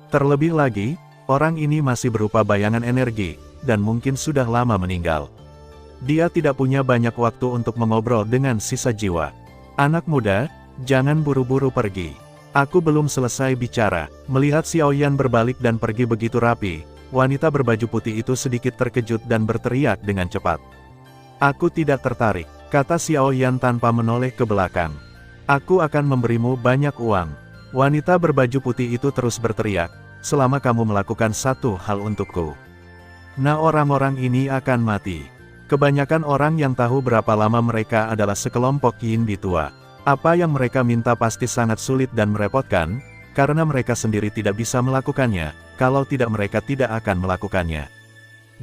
S1: Terlebih lagi, orang ini masih berupa bayangan energi, dan mungkin sudah lama meninggal. Dia tidak punya banyak waktu untuk mengobrol dengan sisa jiwa. Anak muda, jangan buru-buru pergi. Aku belum selesai bicara. Melihat Xiao Yan berbalik dan pergi begitu rapi, wanita berbaju putih itu sedikit terkejut dan berteriak dengan cepat. Aku tidak tertarik, kata Xiao Yan tanpa menoleh ke belakang. Aku akan memberimu banyak uang. Wanita berbaju putih itu terus berteriak, selama kamu melakukan satu hal untukku. Nah, orang-orang ini akan mati. Kebanyakan orang yang tahu berapa lama mereka adalah sekelompok Yin Bi tua. Apa yang mereka minta pasti sangat sulit dan merepotkan, karena mereka sendiri tidak bisa melakukannya, kalau tidak mereka tidak akan melakukannya.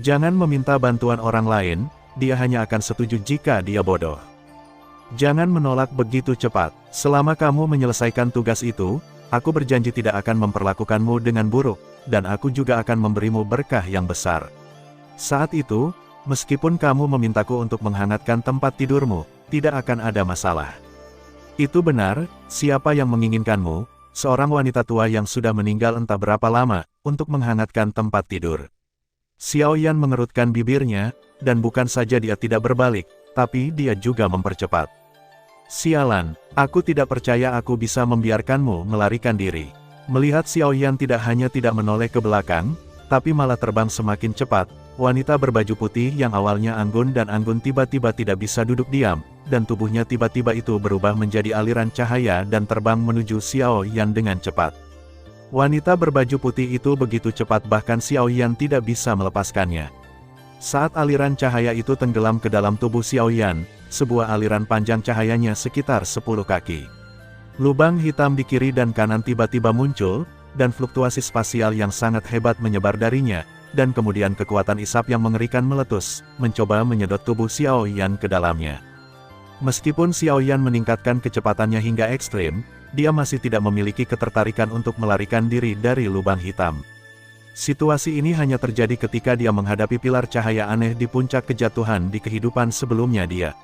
S1: Jangan meminta bantuan orang lain, dia hanya akan setuju jika dia bodoh. Jangan menolak begitu cepat. Selama kamu menyelesaikan tugas itu, aku berjanji tidak akan memperlakukanmu dengan buruk, dan aku juga akan memberimu berkah yang besar. Saat itu, meskipun kamu memintaku untuk menghangatkan tempat tidurmu, tidak akan ada masalah. Itu benar, siapa yang menginginkanmu, seorang wanita tua yang sudah meninggal entah berapa lama, untuk menghangatkan tempat tidur. Xiao Yan mengerutkan bibirnya, dan bukan saja dia tidak berbalik, tapi dia juga mempercepat. Sialan, aku tidak percaya aku bisa membiarkanmu melarikan diri. Melihat Xiao Yan tidak hanya tidak menoleh ke belakang, tapi malah terbang semakin cepat, wanita berbaju putih yang awalnya anggun dan anggun tiba-tiba tidak bisa duduk diam, dan tubuhnya tiba-tiba itu berubah menjadi aliran cahaya dan terbang menuju Xiao Yan dengan cepat. Wanita berbaju putih itu begitu cepat bahkan Xiao Yan tidak bisa melepaskannya. Saat aliran cahaya itu tenggelam ke dalam tubuh Xiao Yan, sebuah aliran panjang cahayanya sekitar 10 kaki. Lubang hitam di kiri dan kanan tiba-tiba muncul, dan fluktuasi spasial yang sangat hebat menyebar darinya, dan kemudian kekuatan isap yang mengerikan meletus, mencoba menyedot tubuh Xiao Yan ke dalamnya. Meskipun Xiao Yan meningkatkan kecepatannya hingga ekstrim, dia masih tidak memiliki ketertarikan untuk melarikan diri dari lubang hitam. Situasi ini hanya terjadi ketika dia menghadapi pilar cahaya aneh di puncak kejatuhan di kehidupan sebelumnya dia.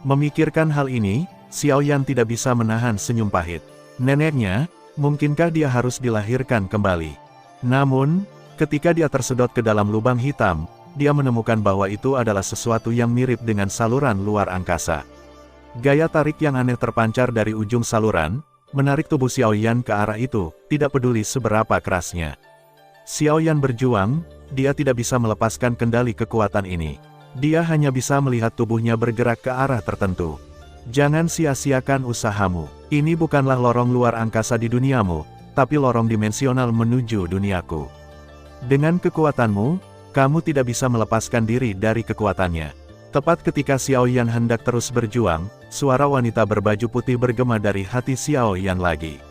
S1: Memikirkan hal ini, Xiao Yan tidak bisa menahan senyum pahit. Neneknya, mungkinkah dia harus dilahirkan kembali? Namun, ketika dia tersedot ke dalam lubang hitam, dia menemukan bahwa itu adalah sesuatu yang mirip dengan saluran luar angkasa. Gaya tarik yang aneh terpancar dari ujung saluran, menarik tubuh Xiao Yan ke arah itu, tidak peduli seberapa kerasnya. Xiao Yan berjuang, dia tidak bisa melepaskan kendali kekuatan ini. Dia hanya bisa melihat tubuhnya bergerak ke arah tertentu. Jangan sia-siakan usahamu. Ini bukanlah lorong luar angkasa di duniamu, tapi lorong dimensional menuju duniaku. Dengan kekuatanmu, kamu tidak bisa melepaskan diri dari kekuatannya. Tepat ketika Xiao Yan hendak terus berjuang, suara wanita berbaju putih bergema dari hati Xiao Yan lagi.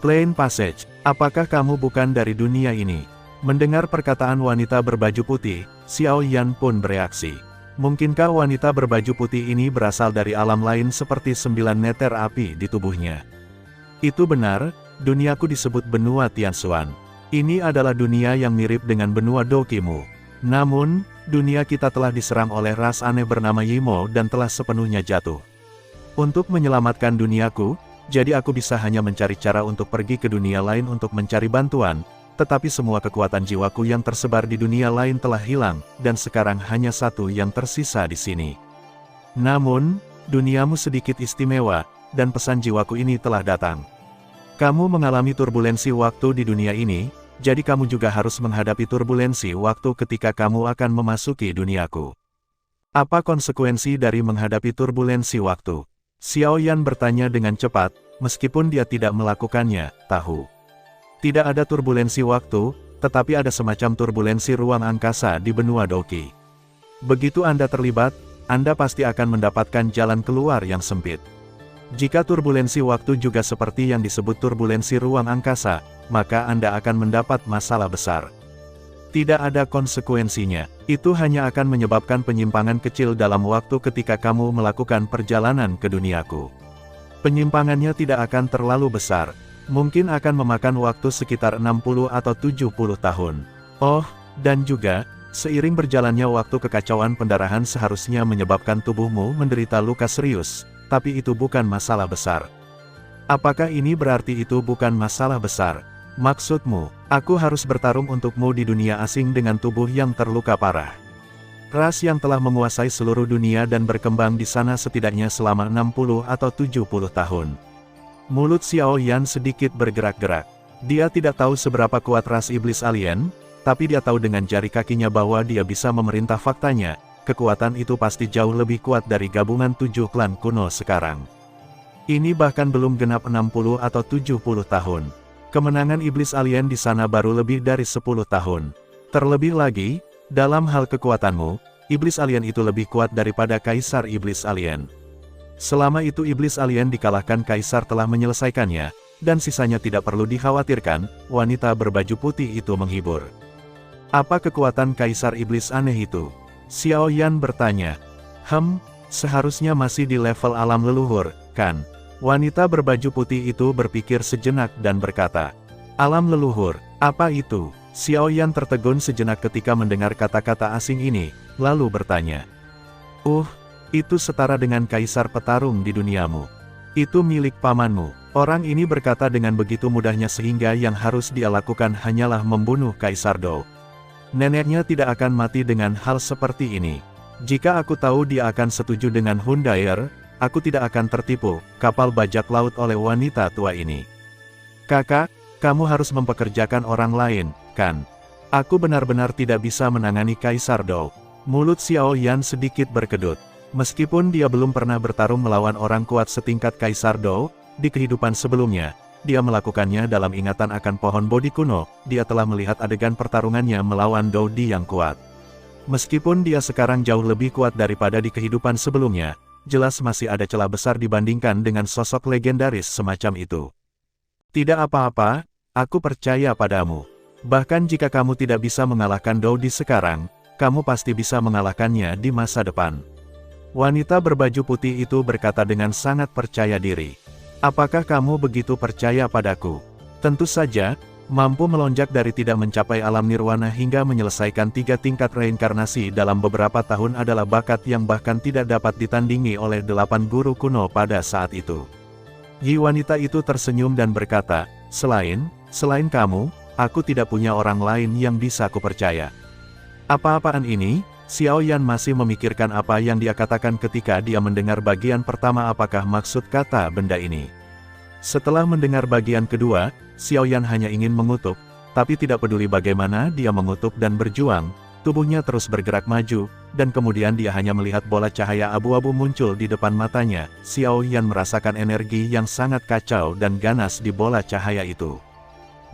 S1: Plain Passage, apakah kamu bukan dari dunia ini? Mendengar perkataan wanita berbaju putih, Xiao Yan pun bereaksi. Mungkinkah wanita berbaju putih ini berasal dari alam lain seperti 9 neter api di tubuhnya? Itu benar, duniaku disebut benua Tianxuan. Ini adalah dunia yang mirip dengan benua Dokimu. Namun, dunia kita telah diserang oleh ras aneh bernama Yimo dan telah sepenuhnya jatuh. Untuk menyelamatkan duniaku, jadi aku bisa hanya mencari cara untuk pergi ke dunia lain untuk mencari bantuan, tetapi semua kekuatan jiwaku yang tersebar di dunia lain telah hilang, dan sekarang hanya satu yang tersisa di sini. Namun, duniamu sedikit istimewa, dan pesan jiwaku ini telah datang. Kamu mengalami turbulensi waktu di dunia ini, jadi kamu juga harus menghadapi turbulensi waktu ketika kamu akan memasuki duniaku. Apa konsekuensi dari menghadapi turbulensi waktu? Xiao Yan bertanya dengan cepat, meskipun dia tidak melakukannya, tahu. Tidak ada turbulensi waktu, tetapi ada semacam turbulensi ruang angkasa di benua Doki. Begitu Anda terlibat, Anda pasti akan mendapatkan jalan keluar yang sempit. Jika turbulensi waktu juga seperti yang disebut turbulensi ruang angkasa, maka Anda akan mendapat masalah besar. Tidak ada konsekuensinya, itu hanya akan menyebabkan penyimpangan kecil dalam waktu ketika kamu melakukan perjalanan ke duniaku. Penyimpangannya tidak akan terlalu besar, mungkin akan memakan waktu sekitar 60 atau 70 tahun. Oh, dan juga, seiring berjalannya waktu kekacauan pendarahan seharusnya menyebabkan tubuhmu menderita luka serius, tapi itu bukan masalah besar. Apakah ini berarti itu bukan masalah besar? Maksudmu, aku harus bertarung untukmu di dunia asing dengan tubuh yang terluka parah. Ras yang telah menguasai seluruh dunia dan berkembang di sana setidaknya selama 60 atau 70 tahun. Mulut Xiao Yan sedikit bergerak-gerak. Dia tidak tahu seberapa kuat ras iblis alien, tapi dia tahu dengan jari kakinya bahwa dia bisa memerintah faktanya. Kekuatan itu pasti jauh lebih kuat dari gabungan 7 klan kuno sekarang. Ini bahkan belum genap 60 atau 70 tahun. Kemenangan iblis alien di sana baru lebih dari 10 tahun. Terlebih lagi, dalam hal kekuatanmu, iblis alien itu lebih kuat daripada kaisar iblis alien. Selama itu iblis alien dikalahkan Kaisar telah menyelesaikannya, dan sisanya tidak perlu dikhawatirkan, wanita berbaju putih itu menghibur. Apa kekuatan Kaisar Iblis aneh itu? Xiao Yan bertanya. Seharusnya masih di level alam leluhur, kan? Wanita berbaju putih itu berpikir sejenak dan berkata, alam leluhur, apa itu? Xiao Yan tertegun sejenak ketika mendengar kata-kata asing ini, lalu bertanya. Itu setara dengan Kaisar Petarung di duniamu. Itu milik pamanmu. Orang ini berkata dengan begitu mudahnya sehingga yang harus dia lakukan hanyalah membunuh Kaisar Dou. Neneknya tidak akan mati dengan hal seperti ini. Jika aku tahu dia akan setuju dengan Hundaer, aku tidak akan tertipu, kapal bajak laut oleh wanita tua ini. Kakak, kamu harus mempekerjakan orang lain, kan? Aku benar-benar tidak bisa menangani Kaisar Dou. Mulut Xiao Yan sedikit berkedut. Meskipun dia belum pernah bertarung melawan orang kuat setingkat Kaisar Dou, di kehidupan sebelumnya, dia melakukannya dalam ingatan akan pohon Bodhi kuno, dia telah melihat adegan pertarungannya melawan Dou Di yang kuat. Meskipun dia sekarang jauh lebih kuat daripada di kehidupan sebelumnya, jelas masih ada celah besar dibandingkan dengan sosok legendaris semacam itu. Tidak apa-apa, aku percaya padamu. Bahkan jika kamu tidak bisa mengalahkan Dou Di sekarang, kamu pasti bisa mengalahkannya di masa depan. Wanita berbaju putih itu berkata dengan sangat percaya diri. Apakah kamu begitu percaya padaku? Tentu saja, mampu melonjak dari tidak mencapai alam nirwana hingga menyelesaikan 3 tingkat reinkarnasi dalam beberapa tahun adalah bakat yang bahkan tidak dapat ditandingi oleh 8 guru kuno pada saat itu. Wanita itu tersenyum dan berkata, selain kamu, aku tidak punya orang lain yang bisa kupercaya. Apa-apaan ini? Xiao Yan masih memikirkan apa yang dia katakan ketika dia mendengar bagian pertama apakah maksud kata benda ini. Setelah mendengar bagian kedua, Xiao Yan hanya ingin mengutuk, tapi tidak peduli bagaimana dia mengutuk dan berjuang, tubuhnya terus bergerak maju, dan kemudian dia hanya melihat bola cahaya abu-abu muncul di depan matanya. Xiao Yan merasakan energi yang sangat kacau dan ganas di bola cahaya itu.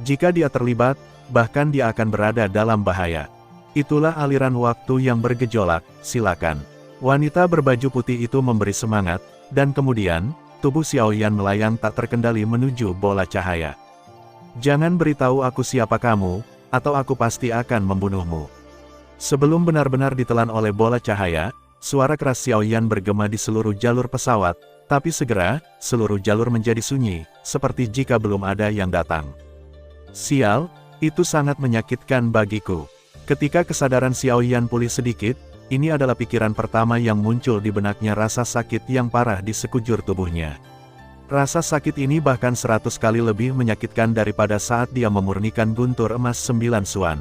S1: Jika dia terlibat, bahkan dia akan berada dalam bahaya. Itulah aliran waktu yang bergejolak, silakan. Wanita berbaju putih itu memberi semangat, dan kemudian, tubuh Xiao Yan melayang tak terkendali menuju bola cahaya. Jangan beritahu aku siapa kamu, atau aku pasti akan membunuhmu. Sebelum benar-benar ditelan oleh bola cahaya, suara keras Xiao Yan bergema di seluruh jalur pesawat, tapi segera, seluruh jalur menjadi sunyi, seperti jika belum ada yang datang. Sial, itu sangat menyakitkan bagiku. Ketika kesadaran Xiao Yan pulih sedikit, ini adalah pikiran pertama yang muncul di benaknya, rasa sakit yang parah di sekujur tubuhnya. Rasa sakit ini bahkan 100 kali lebih menyakitkan daripada saat dia memurnikan guntur emas 9 suan.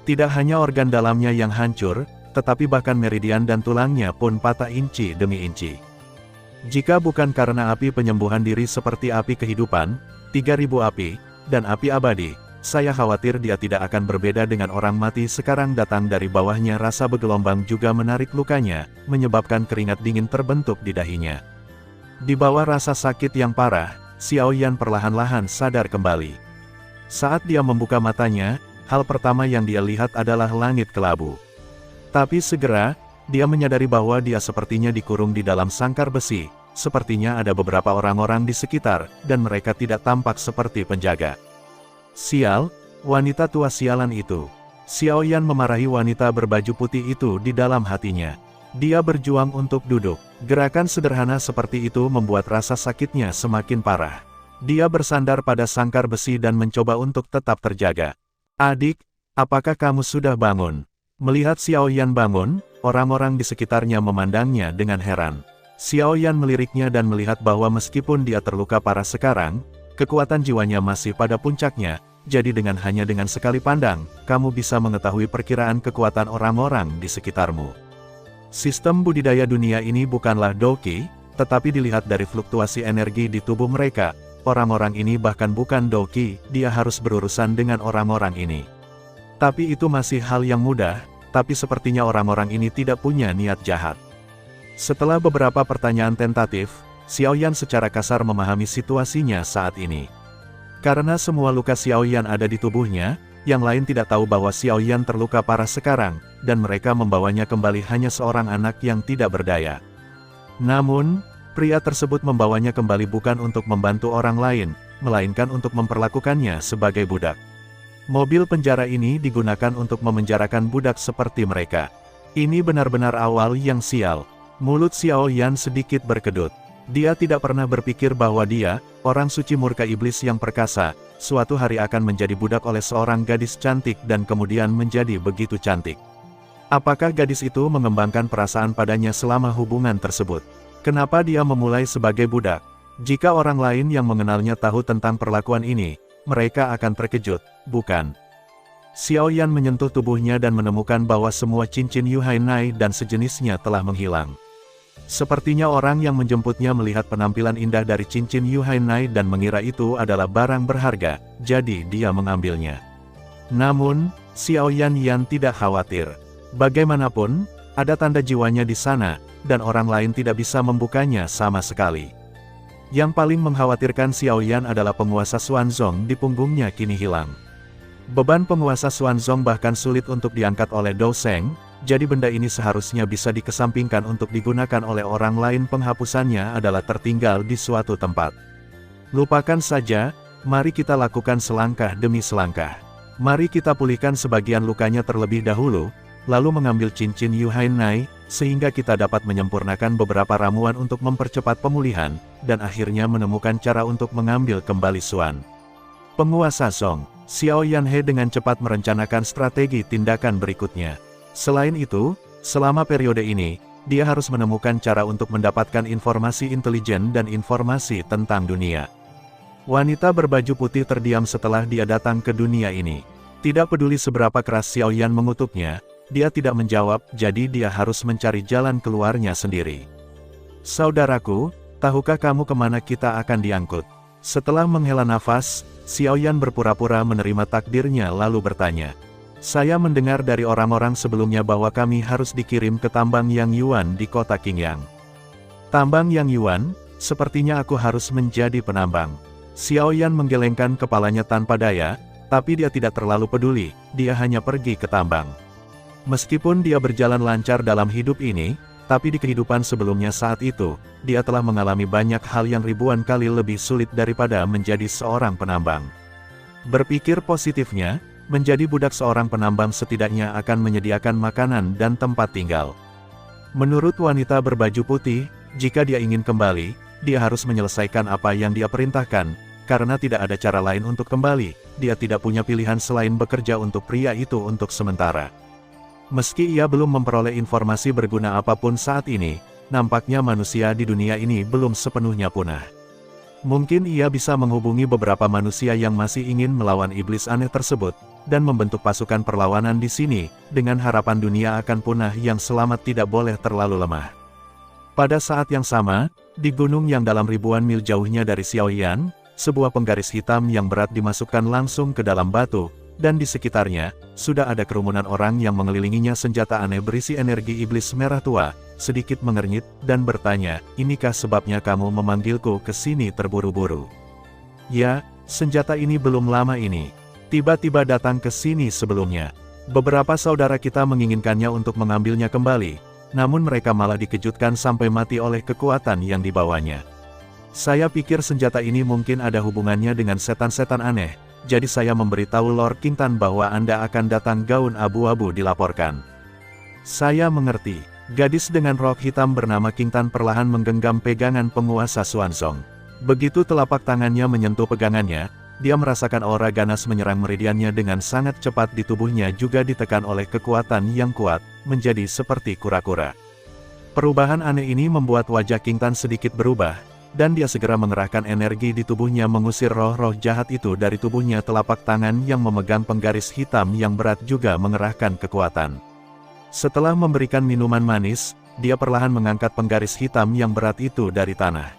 S1: Tidak hanya organ dalamnya yang hancur, tetapi bahkan meridian dan tulangnya pun patah inci demi inci. Jika bukan karena api penyembuhan diri seperti api kehidupan, 3000 api, dan api abadi, saya khawatir dia tidak akan berbeda dengan orang mati. Sekarang datang dari bawahnya rasa bergelombang juga menarik lukanya, menyebabkan keringat dingin terbentuk di dahinya. Di bawah rasa sakit yang parah, Xiao Yan perlahan-lahan sadar kembali. Saat dia membuka matanya, hal pertama yang dia lihat adalah langit kelabu. Tapi segera, dia menyadari bahwa dia sepertinya dikurung di dalam sangkar besi, sepertinya ada beberapa orang-orang di sekitar, dan mereka tidak tampak seperti penjaga. Sial, wanita tua sialan itu. Xiao Yan memarahi wanita berbaju putih itu di dalam hatinya. Dia berjuang untuk duduk. Gerakan sederhana seperti itu membuat rasa sakitnya semakin parah. Dia bersandar pada sangkar besi dan mencoba untuk tetap terjaga. Adik, apakah kamu sudah bangun? Melihat Xiao Yan bangun, orang-orang di sekitarnya memandangnya dengan heran. Xiao Yan meliriknya dan melihat bahwa meskipun dia terluka parah sekarang, kekuatan jiwanya masih pada puncaknya, jadi hanya dengan sekali pandang, kamu bisa mengetahui perkiraan kekuatan orang-orang di sekitarmu. Sistem budidaya dunia ini bukanlah Douqi, tetapi dilihat dari fluktuasi energi di tubuh mereka, orang-orang ini bahkan bukan Douqi, dia harus berurusan dengan orang-orang ini. Tapi itu masih hal yang mudah, tapi sepertinya orang-orang ini tidak punya niat jahat. Setelah beberapa pertanyaan tentatif, Xiao Yan secara kasar memahami situasinya saat ini. Karena semua luka Xiao Yan ada di tubuhnya, yang lain tidak tahu bahwa Xiao Yan terluka parah sekarang, dan mereka membawanya kembali hanya seorang anak yang tidak berdaya. Namun, Pria tersebut membawanya kembali bukan untuk membantu orang lain, melainkan untuk memperlakukannya sebagai budak. Mobil penjara ini digunakan untuk memenjarakan budak seperti mereka. Ini benar-benar awal yang sial. Mulut Xiao Yan sedikit berkedut. Dia tidak pernah berpikir bahwa dia, orang suci murka iblis yang perkasa, suatu hari akan menjadi budak oleh seorang gadis cantik dan kemudian menjadi begitu cantik. Apakah gadis itu mengembangkan perasaan padanya selama hubungan tersebut? Kenapa dia memulai sebagai budak? Jika orang lain yang mengenalnya tahu tentang perlakuan ini, mereka akan terkejut, bukan? Xiao Yan menyentuh tubuhnya dan menemukan bahwa semua cincin Yuhainai dan sejenisnya telah menghilang. Sepertinya orang yang menjemputnya melihat penampilan indah dari cincin Yuhainai dan mengira itu adalah barang berharga, jadi dia mengambilnya. Namun, Xiao Yan tidak khawatir. Bagaimanapun, ada tanda jiwanya di sana, dan orang lain tidak bisa membukanya sama sekali. Yang paling mengkhawatirkan Xiao Yan adalah penguasa Xuanzong di punggungnya kini hilang. Beban penguasa Xuanzong bahkan sulit untuk diangkat oleh Dou Sheng. Jadi benda ini seharusnya bisa dikesampingkan untuk digunakan oleh orang lain. Penghapusannya adalah tertinggal di suatu tempat. Lupakan saja, mari kita lakukan selangkah demi selangkah. Mari kita pulihkan sebagian lukanya terlebih dahulu, lalu mengambil cincin Yuhainai, sehingga kita dapat menyempurnakan beberapa ramuan untuk mempercepat pemulihan, dan akhirnya menemukan cara untuk mengambil kembali Xuan. Penguasa Song, Xiao Yanhe dengan cepat merencanakan strategi tindakan berikutnya. Selain itu, selama periode ini, dia harus menemukan cara untuk mendapatkan informasi intelijen dan informasi tentang dunia. Wanita berbaju putih terdiam setelah dia datang ke dunia ini. Tidak peduli seberapa keras Xiao Yan mengutuknya, dia tidak menjawab, jadi dia harus mencari jalan keluarnya sendiri. Saudaraku, tahukah kamu kemana kita akan diangkut? Setelah menghela nafas, Xiao Yan berpura-pura menerima takdirnya lalu bertanya. Saya mendengar dari orang-orang sebelumnya bahwa kami harus dikirim ke tambang Yang Yuan di kota Qingyang. Tambang Yang Yuan, sepertinya aku harus menjadi penambang. Xiao Yan menggelengkan kepalanya tanpa daya, tapi dia tidak terlalu peduli, dia hanya pergi ke tambang. Meskipun dia berjalan lancar dalam hidup ini, tapi di kehidupan sebelumnya saat itu, dia telah mengalami banyak hal yang ribuan kali lebih sulit daripada menjadi seorang penambang. Berpikir positifnya, menjadi budak seorang penambang setidaknya akan menyediakan makanan dan tempat tinggal. Menurut wanita berbaju putih, jika dia ingin kembali, dia harus menyelesaikan apa yang dia perintahkan, karena tidak ada cara lain untuk kembali, dia tidak punya pilihan selain bekerja untuk pria itu untuk sementara. Meski ia belum memperoleh informasi berguna apapun saat ini, nampaknya manusia di dunia ini belum sepenuhnya punah. Mungkin ia bisa menghubungi beberapa manusia yang masih ingin melawan iblis aneh tersebut, dan membentuk pasukan perlawanan di sini, dengan harapan dunia akan punah yang selamat tidak boleh terlalu lemah. Pada saat yang sama, di gunung yang dalam ribuan mil jauhnya dari Xiaoyan, sebuah penggaris hitam yang berat dimasukkan langsung ke dalam batu, dan di sekitarnya, sudah ada kerumunan orang yang mengelilinginya senjata aneh berisi energi iblis merah tua, sedikit mengernyit, dan bertanya, inikah sebabnya kamu memanggilku ke sini terburu-buru? Ya, senjata ini belum lama ini. Tiba-tiba datang ke sini sebelumnya. Beberapa saudara kita menginginkannya untuk mengambilnya kembali, namun mereka malah dikejutkan sampai mati oleh kekuatan yang dibawanya. Saya pikir senjata ini mungkin ada hubungannya dengan setan-setan aneh, jadi saya memberitahu Lord Qingtan bahwa Anda akan datang gaun abu-abu dilaporkan. Saya mengerti. Gadis dengan rok hitam bernama Qingtan perlahan menggenggam pegangan penguasa Xuanzong. Begitu telapak tangannya menyentuh pegangannya, dia merasakan aura ganas menyerang meridiannya dengan sangat cepat di tubuhnya juga ditekan oleh kekuatan yang kuat, menjadi seperti kura-kura. Perubahan aneh ini membuat wajah Qingtan sedikit berubah, dan dia segera mengerahkan energi di tubuhnya mengusir roh-roh jahat itu dari tubuhnya. Telapak tangan yang memegang penggaris hitam yang berat juga mengerahkan kekuatan. Setelah memberikan minuman manis, dia perlahan mengangkat penggaris hitam yang berat itu dari tanah.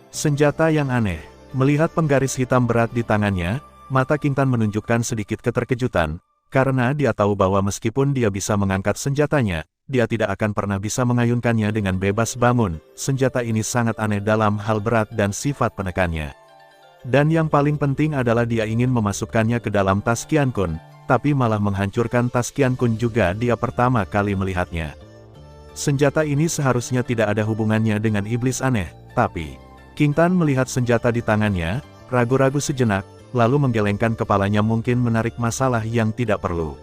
S1: Senjata yang aneh. Melihat penggaris hitam berat di tangannya, mata Qingtan menunjukkan sedikit keterkejutan, karena dia tahu bahwa meskipun dia bisa mengangkat senjatanya, dia tidak akan pernah bisa mengayunkannya dengan bebas bangun. Senjata ini sangat aneh dalam hal berat dan sifat penekannya. Dan yang paling penting adalah dia ingin memasukkannya ke dalam tas Qiankun, tapi malah menghancurkan tas Qiankun juga dia pertama kali melihatnya. Senjata ini seharusnya tidak ada hubungannya dengan iblis aneh, Tapi, King Tan melihat senjata di tangannya, ragu-ragu sejenak, lalu menggelengkan kepalanya mungkin menarik masalah yang tidak perlu.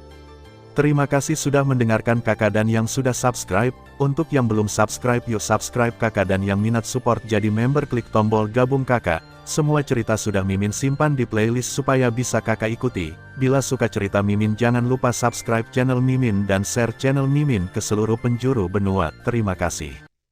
S1: Terima kasih sudah mendengarkan kakak dan yang sudah subscribe. Untuk yang belum subscribe yuk subscribe kakak dan yang minat support jadi member klik tombol gabung kakak. Semua cerita sudah Mimin simpan di playlist supaya bisa kakak ikuti. Bila suka cerita Mimin jangan lupa subscribe channel Mimin dan share channel Mimin ke seluruh penjuru benua. Terima kasih.